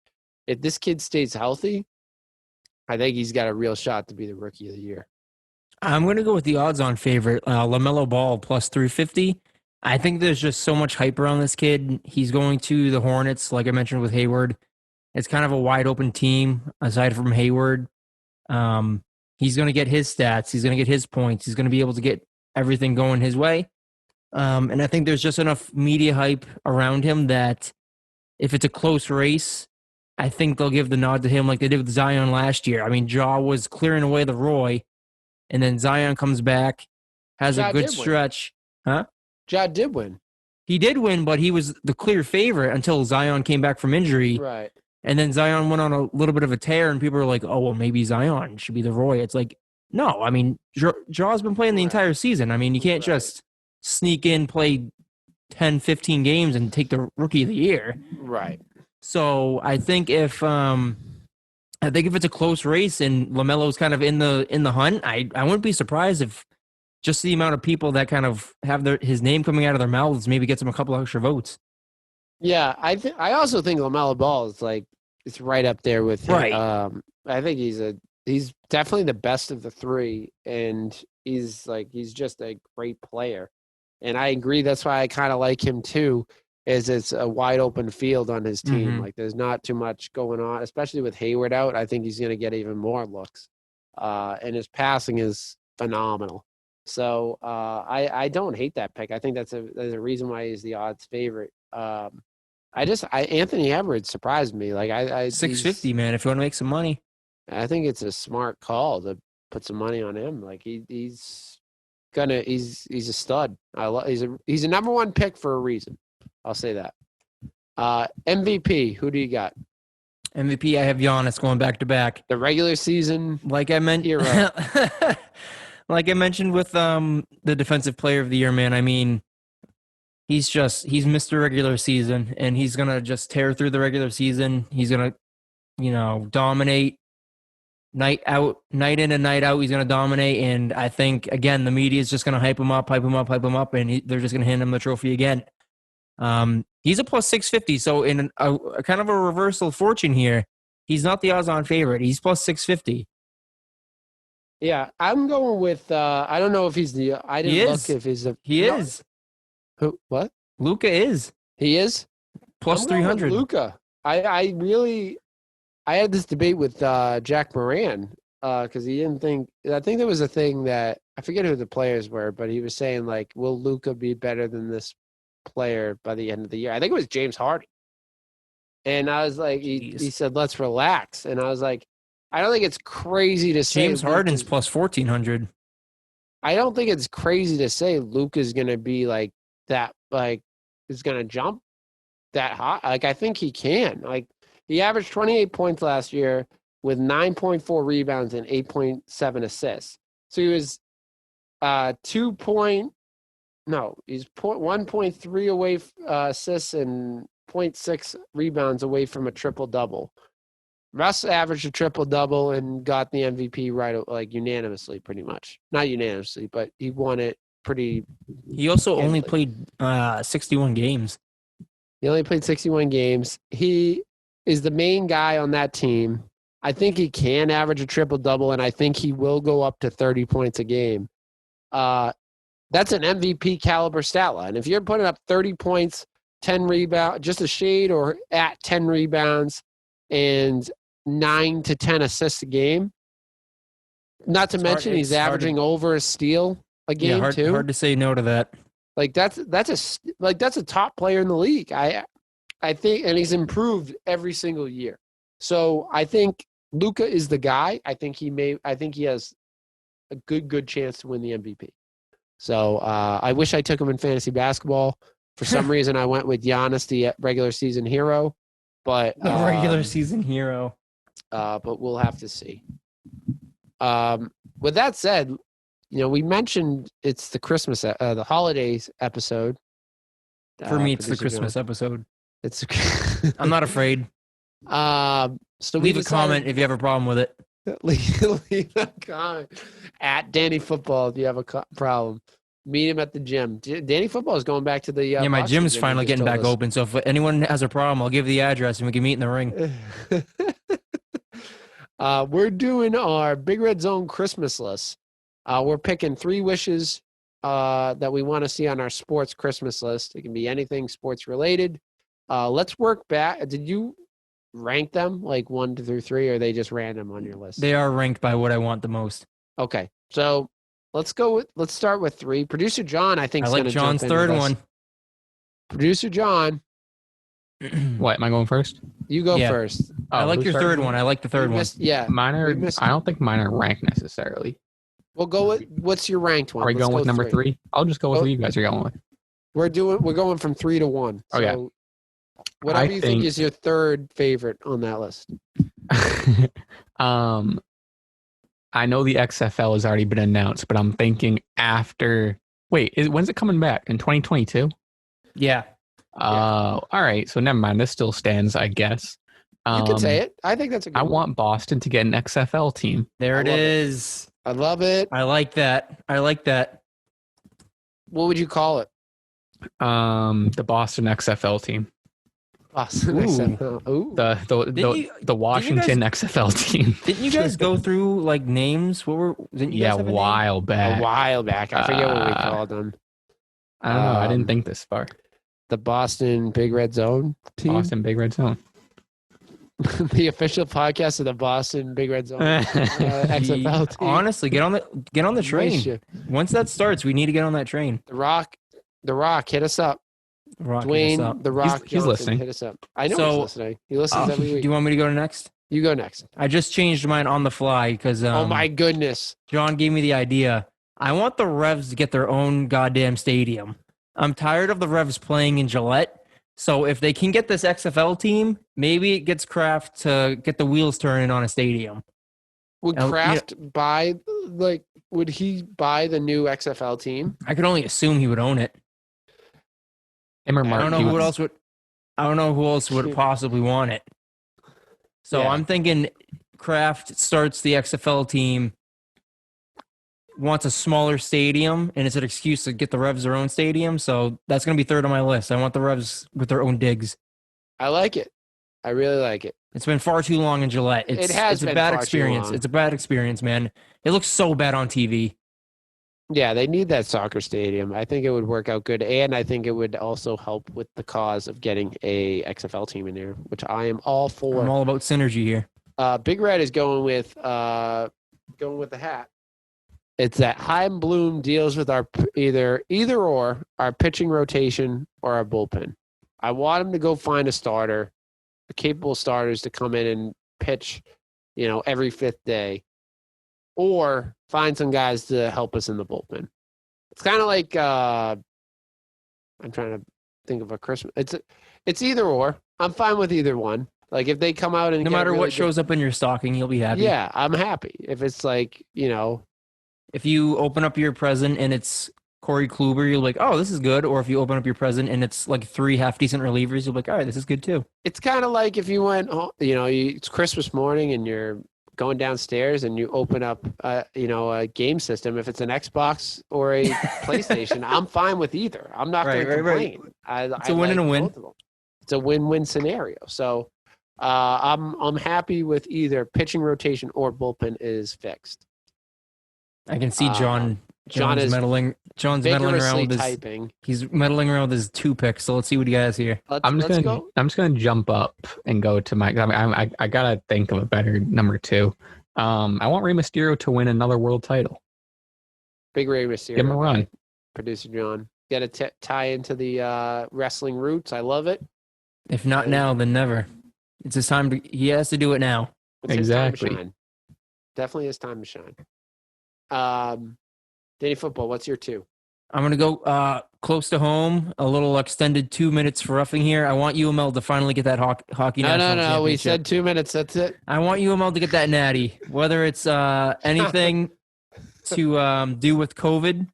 if this kid stays healthy, I think he's got a real shot to be the rookie of the year. I'm going to go with the odds-on favorite, LaMelo Ball, plus 350. I think there's just so much hype around this kid. He's going to the Hornets, like I mentioned with Hayward. It's kind of a wide-open team, aside from Hayward. He's going to get his stats. He's going to get his points. He's going to be able to get everything going his way. And I think there's just enough media hype around him that if it's a close race, I think they'll give the nod to him like they did with Zion last year. I mean, Ja was clearing away the Roy, and then Zion comes back, has a good stretch. Huh? Ja did win. He did win, but he was the clear favorite until Zion came back from injury. Right. And then Zion went on a little bit of a tear, and people were like, oh, well, maybe Zion should be the Roy. It's like, no, I mean, Jaw's been playing the entire season. I mean, you can't just sneak in, play 10, 15 games and take the Rookie of the Year. Right. So I think if it's a close race and LaMelo's kind of in the hunt, I wouldn't be surprised if just the amount of people that kind of have his name coming out of their mouths maybe gets him a couple extra votes. Yeah, I also think LaMelo Ball is like it's right up there with him. Right. I think he's definitely the best of the three, and he's just a great player. And I agree. That's why I kind of like him too. Is it's a wide open field on his team. Mm-hmm. Like there's not too much going on, especially with Hayward out. I think he's going to get even more looks, and his passing is phenomenal. So I don't hate that pick. I think there's a reason why he's the odds favorite. Anthony Edwards surprised me. Like I 650, man. If you want to make some money, I think it's a smart call to put some money on him. Like he's a stud. He's a number one pick for a reason. I'll say that. MVP, who do you got? MVP, I have Giannis going back to back. The regular season, like I meant, hero. Like I mentioned with the defensive player of the year, man. I mean, he's Mr. Regular Season, and he's gonna just tear through the regular season. He's gonna, dominate night in and night out. He's gonna dominate, and I think again the media is just gonna hype him up, and they're just gonna hand him the trophy again. He's a plus 650, so in a kind of a reversal of fortune here, he's not the odds-on favorite. He's plus 650. Yeah, I'm going with. I don't know if he's the. I didn't look if he's a. He is. Who? What? Luka is. He is plus 300. Luka. I had this debate with Jack Moran because he didn't think. I think there was a thing that I forget who the players were, but he was saying like, will Luka be better than this player by the end of the year? I think it was James Harden. And I was like, he said, let's relax. And I was like, I don't think it's crazy to say James Harden's plus 1,400. I don't think it's crazy to say Luke is going to be like that, like is going to jump that high. Like I think he can. Like he averaged 28 points last year with 9.4 rebounds and 8.7 assists. So he was he's 1.3 away assists and 0.6 rebounds away from a triple-double. Russ averaged a triple-double and got the MVP unanimously, pretty much. Not unanimously, but he won it pretty. He also only played 61 games. He only played 61 games. He is the main guy on that team. I think he can average a triple-double, and I think he will go up to 30 points a game. That's an MVP caliber stat line. If you're putting up 30 points, 10 rebounds, just a shade or at 10 rebounds and 9 to 10 assists a game, not to mention he's averaging over a steal a game too. Hard to say no to that. Like that's a top player in the league. I think, and he's improved every single year. So I think Luka is the guy. I think he has a good chance to win the MVP. So I wish I took him in fantasy basketball. For some reason, I went with Giannis, the regular season hero. But the regular season hero. But we'll have to see. With that said, we mentioned it's the Christmas, the holidays episode. For me, it's the Christmas episode. I'm not afraid. So leave a comment if you have a problem with it. Leave a comment at Danny Football if you have a problem. Meet him at the gym. Danny Football is going back to the my gym's finally getting back open. So if anyone has a problem, I'll give the address and we can meet in the ring. We're doing our Big Red Zone Christmas list. We're picking 3 wishes that we want to see on our sports Christmas list. It can be anything sports related. Let's work back. Did you rank them like 1 through 3, or are they just random on your list? They are ranked by what I want the most. Okay, so let's start with 3. Producer John, I think, I like John's third one. Producer John. What, am I going first? You go first. I like your third one. I like the third one. Mine are. I don't think mine are ranked necessarily. We'll go with, what's your ranked one? Are we going with number 3? I'll just go with what you guys are going with. We're going from 3 to 1. So Okay. whatever you think is your third favorite on that list. I know the XFL has already been announced, but I'm thinking after. Wait, when's it coming back? In 2022? Yeah. All right. So never mind. This still stands, I guess. You can say it. I think that's a good one. want Boston to get an XFL team. There it is. I love it. I like that. What would you call it? The Boston XFL team. Boston Ooh. XFL. Ooh. The Washington XFL team. Didn't you guys go through like names? Didn't you guys have a while back. A while back. I forget what we called them. I don't know. I didn't think this far. The Boston Big Red Zone team. Boston Big Red Zone. The official podcast of the Boston Big Red Zone XFL team. Honestly, get on the train. Once that starts, we need to get on that train. The Rock, hit us up. Dwayne, The Rock, he's listening. Hit us up. I know he's listening. He listens every week. Do you want me to go next? You go next. I just changed mine on the fly because oh my goodness, John gave me the idea. I want the Revs to get their own goddamn stadium. I'm tired of the Revs playing in Gillette. So if they can get this XFL team, maybe it gets Kraft to get the wheels turning on a stadium. Would Kraft buy, would he buy the new XFL team? I could only assume he would own it. I don't know who else would possibly want it. So I'm thinking Kraft starts the XFL team, wants a smaller stadium, and it's an excuse to get the Revs their own stadium. So that's going to be third on my list. I want the Revs with their own digs. I like it. I really like it. It's been far too long in Gillette. It's a bad experience. It's a bad experience, man. It looks so bad on TV. Yeah, they need that soccer stadium. I think it would work out good, and I think it would also help with the cause of getting a XFL team in there, which I am all for. I'm all about synergy here. Big Red is going with the hat. It's that Chaim Bloom deals with our either or our pitching rotation or our bullpen. I want him to go find a starter, capable starters to come in and pitch, every fifth day, or find some guys to help us in the bullpen. It's kind of like I'm trying to think of a Christmas. It's either or. I'm fine with either one. Like if they come out and no matter what shows up in your stocking, you'll be happy. Yeah, I'm happy. If it's like if you open up your present and it's Corey Kluber, you're like, oh, this is good. Or if you open up your present and it's like 3 half-decent relievers, you're like, all right, this is good too. It's kind of like if you went, it's Christmas morning and you're going downstairs and you open up, a game system. If it's an Xbox or a PlayStation, I'm fine with either. I'm not going to complain. Right. It's a win and a win. It's a win-win scenario. So I'm happy with either pitching rotation or bullpen is fixed. I can see John is meddling. John's meddling around with his. He's meddling around with his 2 picks. So let's see what he has here. I'm just gonna jump up and go to my. I gotta think of a better number 2. I want Rey Mysterio to win another world title. Big Rey Mysterio. Give him a run. Producer John. Got to tie into the wrestling roots. I love it. If not now, then never. It's his time he has to do it now. It's exactly. His time to shine. Definitely his time to shine. Danny Football, what's your 2? I'm going to go close to home, a little extended 2 minutes for roughing here. I want UML to finally get that hockey national championship. No. We said 2 minutes. That's it. I want UML to get that natty, whether it's anything to do with COVID.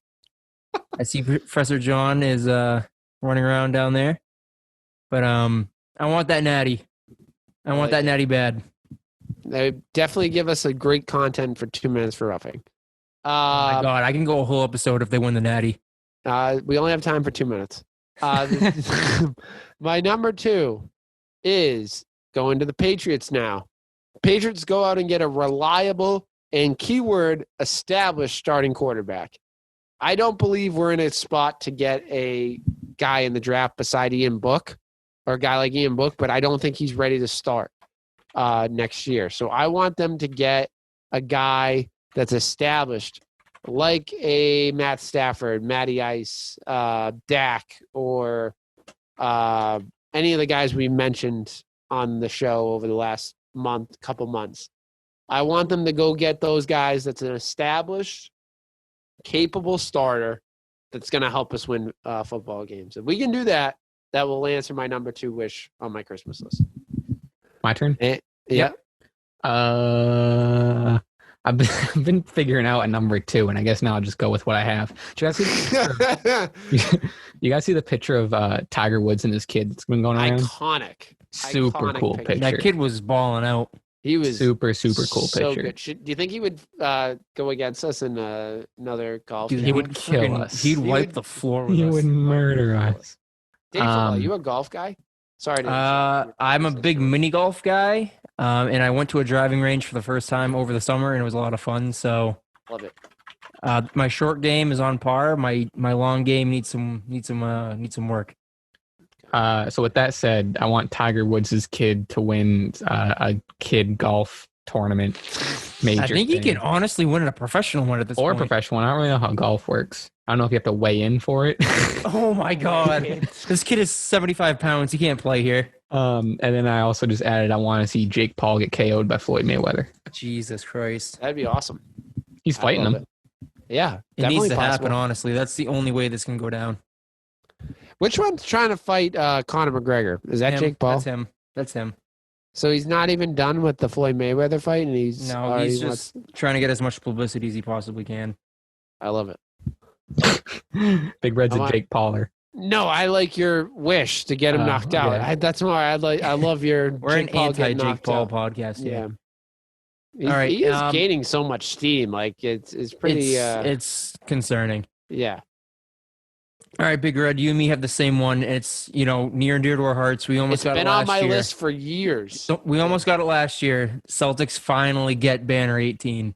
I see Professor John is running around down there. But I want that natty. I want that natty bad. They definitely give us a great content for 2 minutes for roughing. Oh my God, I can go a whole episode if they win the natty. We only have time for 2 minutes. My number 2 is going to the Patriots now. Patriots go out and get a reliable and keyword established starting quarterback. I don't believe we're in a spot to get a guy in the draft beside Ian Book or a guy like Ian Book, but I don't think he's ready to start next year. So I want them to get a guy that's established, like a Matt Stafford, Matty Ice, Dak, or any of the guys we mentioned on the show over the last couple months. I want them to go get those guys that's an established, capable starter that's going to help us win football games. If we can do that, that will answer my number 2 wish on my Christmas list. My turn? Yeah. I've been figuring out a number 2, and I guess now I'll just go with what I have. Do you guys see the picture of Tiger Woods and his kid that's been going around? Super cool picture. That kid was balling out. He was super cool so picture. Good. Do you think he would go against us in another golf? Dude, he would kill us. He'd wipe the floor with us. He would murder us. Dave, are you a golf guy? Sorry. I'm a big mini golf guy, and I went to a driving range for the first time over the summer, and it was a lot of fun. So, love it. My short game is on par. My long game needs some work. So with that said, I want Tiger Woods' kid to win a kid golf tournament. I think he can honestly win a professional one at this point. Or a professional one. I don't really know how golf works. I don't know if you have to weigh in for it. Oh my God. This kid is 75 pounds. He can't play here. And then I also just added, I want to see Jake Paul get KO'd by Floyd Mayweather. Jesus Christ. That'd be awesome. He's fighting him. Yeah. It needs to happen, honestly. That's the only way this can go down. Which one's trying to fight Conor McGregor? Is that him. Jake Paul? That's him. So he's not even done with the Floyd Mayweather fight, and he's just trying to get as much publicity as he possibly can. I love it. Big Red's a Jake Pauler. No, I like your wish to get him knocked out. That's more. I love your. We're Jake an Paul anti-Jake Paul podcast. Yeah. All right. He is gaining so much steam. Like it's pretty. It's concerning. Yeah. All right, Big Red, you and me have the same one. It's, near and dear to our hearts. We almost got it last year. It's been on my list for years. So we almost got it last year. Celtics finally get banner 18.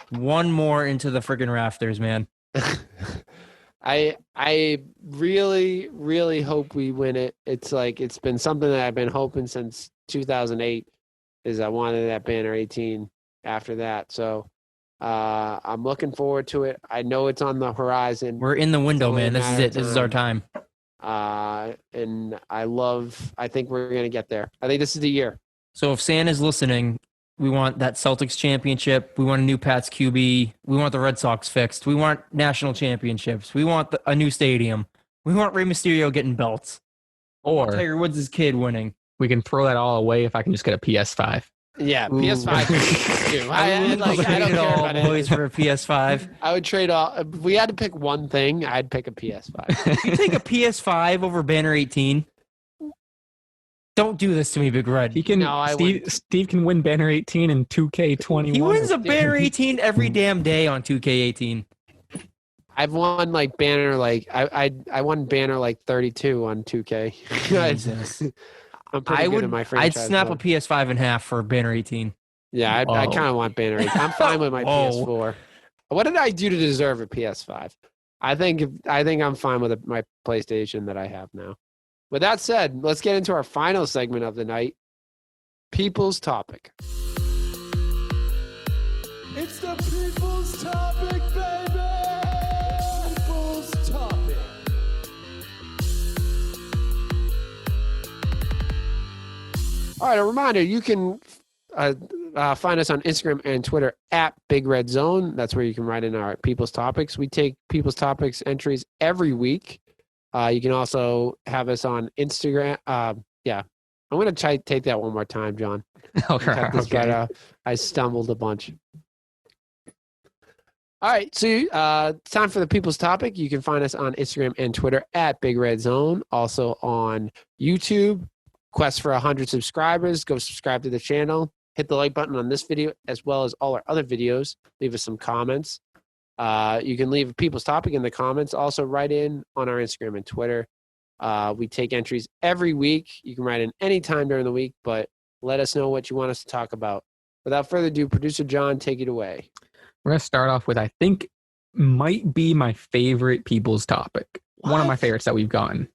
One more into the friggin' rafters, man. I really, really hope we win it. It's been something that I've been hoping since 2008 is I wanted that banner 18 after that. So I'm looking forward to it. I know it's on the horizon. We're in the window, man. This is it. This is our time. And I think we're going to get there. I think this is the year. So if Santa's listening, we want that Celtics championship. We want a new Pats QB. We want the Red Sox fixed. We want national championships. We want a new stadium. We want Rey Mysterio getting belts. Or Tiger Woods' kid winning. We can throw that all away if I can just get a PS5. Yeah, PS5. I don't care about boys for a PS5. I would trade all. If we had to pick one thing, I'd pick a PS5. You take a PS5 over banner 18? Don't do this to me, Big Red. He can. No, Steve can win banner 18 in 2K21. He wins a banner 18 every damn day on 2K18. I've won banner I won banner 32 on 2K. Jesus. I'm pretty good at my franchise. I'd snap a PS5 in half for banner 18. Yeah, I kind of want banner 18. I'm fine with my PS4. What did I do to deserve a PS5? I think I'm fine with my PlayStation that I have now. With that said, let's get into our final segment of the night, People's Topic. It's the People's Topic, baby! People's Topic. All right, a reminder, you can find us on Instagram and Twitter at Big Red Zone. That's where you can write in our People's Topics. We take People's Topics entries every week. You can also have us on Instagram. I'm going to take that one more time, John. Okay. I stumbled a bunch. All right, so it's time for the People's Topic. You can find us on Instagram and Twitter at Big Red Zone. Also on YouTube. Quest for 100 subscribers. Go subscribe to the channel. Hit the like button on this video as well as all our other videos. Leave us some comments. You can leave a People's Topic in the comments. Also, write in on our Instagram and Twitter. We take entries every week. You can write in any time during the week, but let us know what you want us to talk about. Without further ado, Producer John, take it away. We're going to start off with, I think, might be my favorite People's Topic. What? One of my favorites that we've gotten.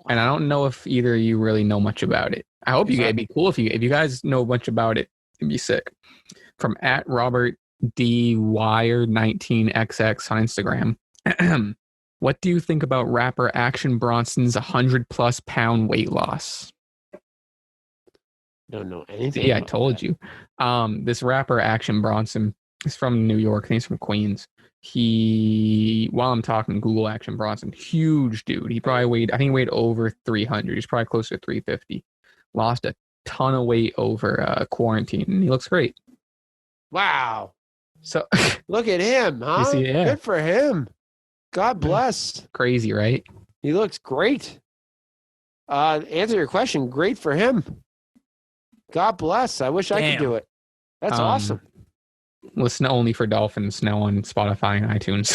And I don't know if either of you really know much about it. I hope it'd be cool if you guys know much about it. It'd be sick. From at Robert D Wire 19XX on Instagram. What do you think about rapper Action Bronson's 100+ pound weight loss? Don't know anything. Yeah, I told you. This rapper Action Bronson is from New York. I think he's from Queens. while I'm talking Google Action Bronson, huge dude. He weighed over 300. He's probably closer to 350. Lost a ton of weight over quarantine, and he looks great. Wow. So look at him, huh? You see, yeah. Good for him. God bless. Crazy, right? He looks great. Answer your question. Great for him. God bless. I wish I could do it. That's awesome. Listen only for Dolphins now on Spotify and iTunes.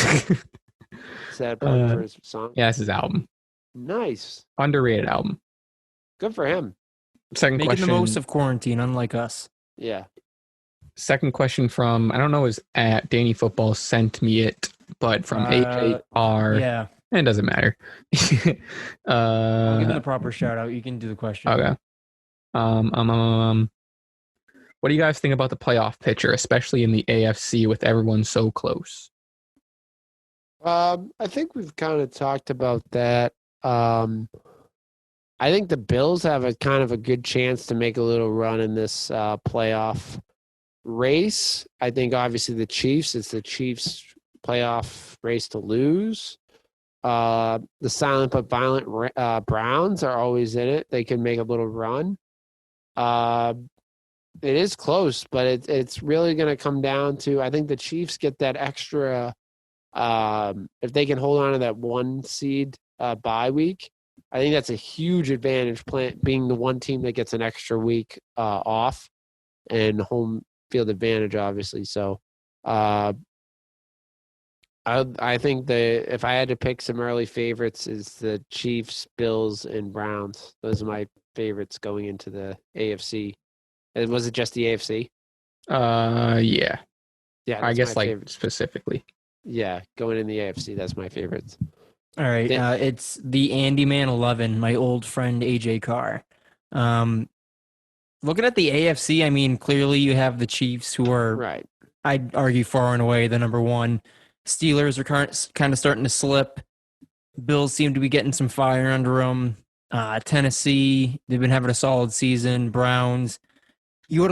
Is that part for his song? Yeah, it's his album. Nice. Underrated album. Good for him. Second Making question. the most of quarantine, unlike us. Yeah. Second question from, I don't know, is at Danny Football sent me it, but from AJR. Yeah. It doesn't matter. I'll give him the proper shout out. You can do the question. Okay. What do you guys think about the playoff picture, especially in the AFC with everyone so close? I think we've kind of talked about that. I think the Bills have a kind of a good chance to make a little run in this playoff race. I think obviously the Chiefs, it's the Chiefs' playoff race to lose. The silent but violent Browns are always in it. They can make a little run. It is close, but it's really going to come down to, I think the Chiefs get that extra, if they can hold on to that 1 seed bye week, I think that's a huge advantage, being the one team that gets an extra week off and home field advantage, obviously. So I think if I had to pick some early favorites, is the Chiefs, Bills, and Browns. Those are my favorites going into the AFC. And was it just the AFC? Yeah. Yeah, I guess like favorite. Specifically. Yeah, going in the AFC, that's my favorites. All right, it's the Andy Man 11, my old friend AJ Carr. Looking at the AFC, I mean, clearly you have the Chiefs, who are, right, I'd argue, far and away the number one. Steelers are kind of starting to slip. Bills seem to be getting some fire under them. Tennessee, they've been having a solid season. Browns, I would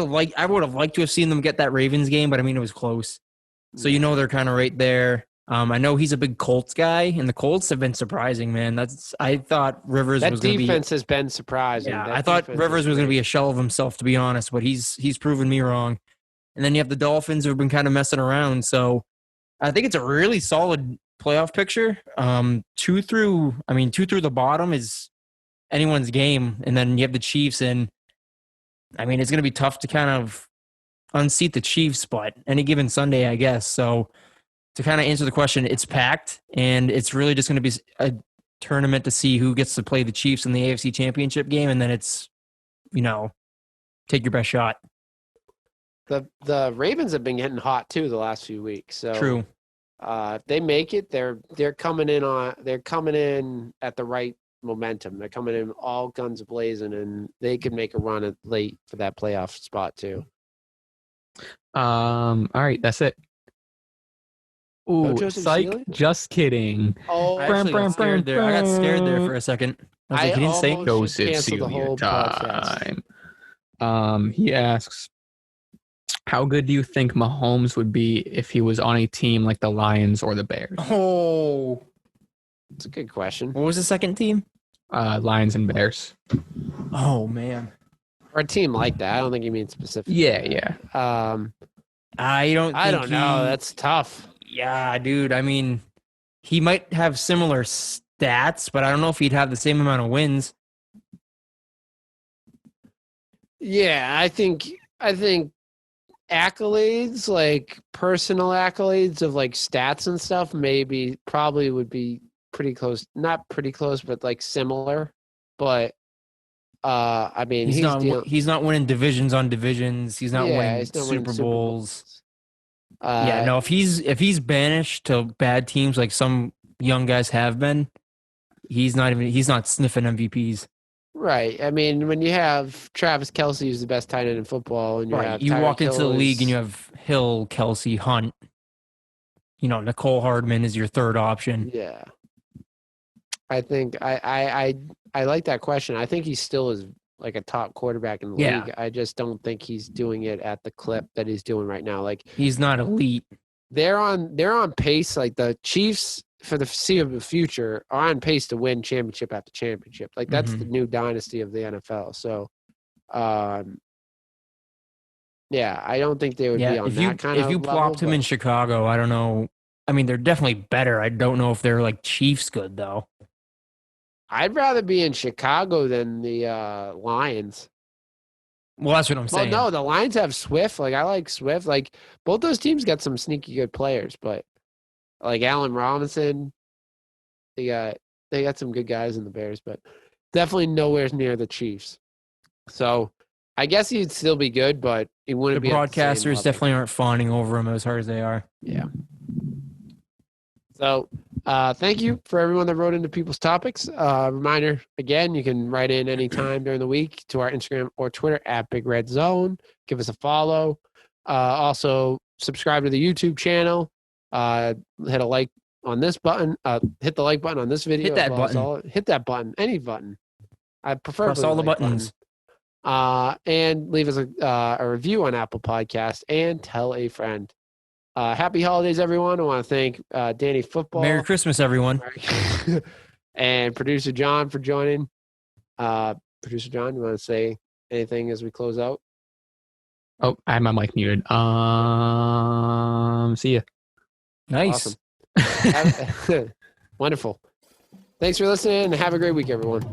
have liked to have seen them get that Ravens game, but I mean, it was close. So they're kind of right there. I know he's a big Colts guy, and the Colts have been surprising, man. I thought Rivers was going to be... That defense has been surprising. Yeah, I thought Rivers was going to be a shell of himself, to be honest, but he's proven me wrong. And then you have the Dolphins, who have been kind of messing around. So I think it's a really solid playoff picture. 2 through the bottom is anyone's game, and then you have the Chiefs, and I mean, it's going to be tough to kind of unseat the Chiefs, but any given Sunday, I guess. So to kind of answer the question, it's packed, and it's really just going to be a tournament to see who gets to play the Chiefs in the AFC Championship game, and then it's, take your best shot. The Ravens have been getting hot too the last few weeks. So true. If they make it, they're coming in at the right momentum. They're coming in all guns blazing, and they could make a run at late for that playoff spot too. All right, that's it. Ooh, psych! Just kidding. Oh, I got scared there. I got scared there for a second. I was like, he didn't say Joseph Celia time. He asks, how good do you think Mahomes would be if he was on a team like the Lions or the Bears? Oh, it's a good question. What was the second team? Lions and Bears. Oh man, or a team like that. I don't think you mean specific. Yeah. I don't know. That's tough. Yeah, dude. I mean, he might have similar stats, but I don't know if he'd have the same amount of wins. Yeah, I think accolades, like personal accolades of like stats and stuff, probably would be pretty close. Not pretty close, but like similar. But I mean, he's not winning divisions on divisions. He's not winning Super Bowls. If he's banished to bad teams like some young guys have been, he's not sniffing MVPs. Right. I mean, when you have Travis Kelce, who's the best tight end in football, and you walk into the league and you have Hill, Kelce, Hunt. Nicole Hardman is your third option. Yeah. I think I like that question. I think he still is like a top quarterback in the league. I just don't think he's doing it at the clip that he's doing right now. Like, he's not elite. they're on pace. Like the Chiefs for the foreseeable future are on pace to win championship after championship. Like that's the new dynasty of the NFL. So, yeah, I don't think they would be on that kind of If you level, plopped him in Chicago, I don't know. I mean, they're definitely better. I don't know if they're like Chiefs good though. I'd rather be in Chicago than the Lions. Well, that's what I'm saying. Well, no, the Lions have Swift. Like I like Swift. Like both those teams got some sneaky good players, but like Allen Robinson, they got some good guys in the Bears, but definitely nowhere near the Chiefs. So I guess he'd still be good, but he wouldn't be. The broadcasters definitely aren't fawning over him as hard as they are. Yeah. So thank you for everyone that wrote into people's topics. Reminder, again, you can write in anytime during the week to our Instagram or Twitter at Big Red Zone. Give us a follow. Also, subscribe to the YouTube channel. Hit a like on this button. Hit the like button on this video. Hit that button. Hit that button. Any button. I prefer press all the buttons. And leave us a review on Apple Podcast and tell a friend. Happy holidays, everyone. I want to thank Danny Football. Merry Christmas, everyone. And producer John for joining. Producer John, you want to say anything as we close out? Oh, I had my mic muted. See ya. Nice. Awesome. Wonderful. Thanks for listening and have a great week, everyone.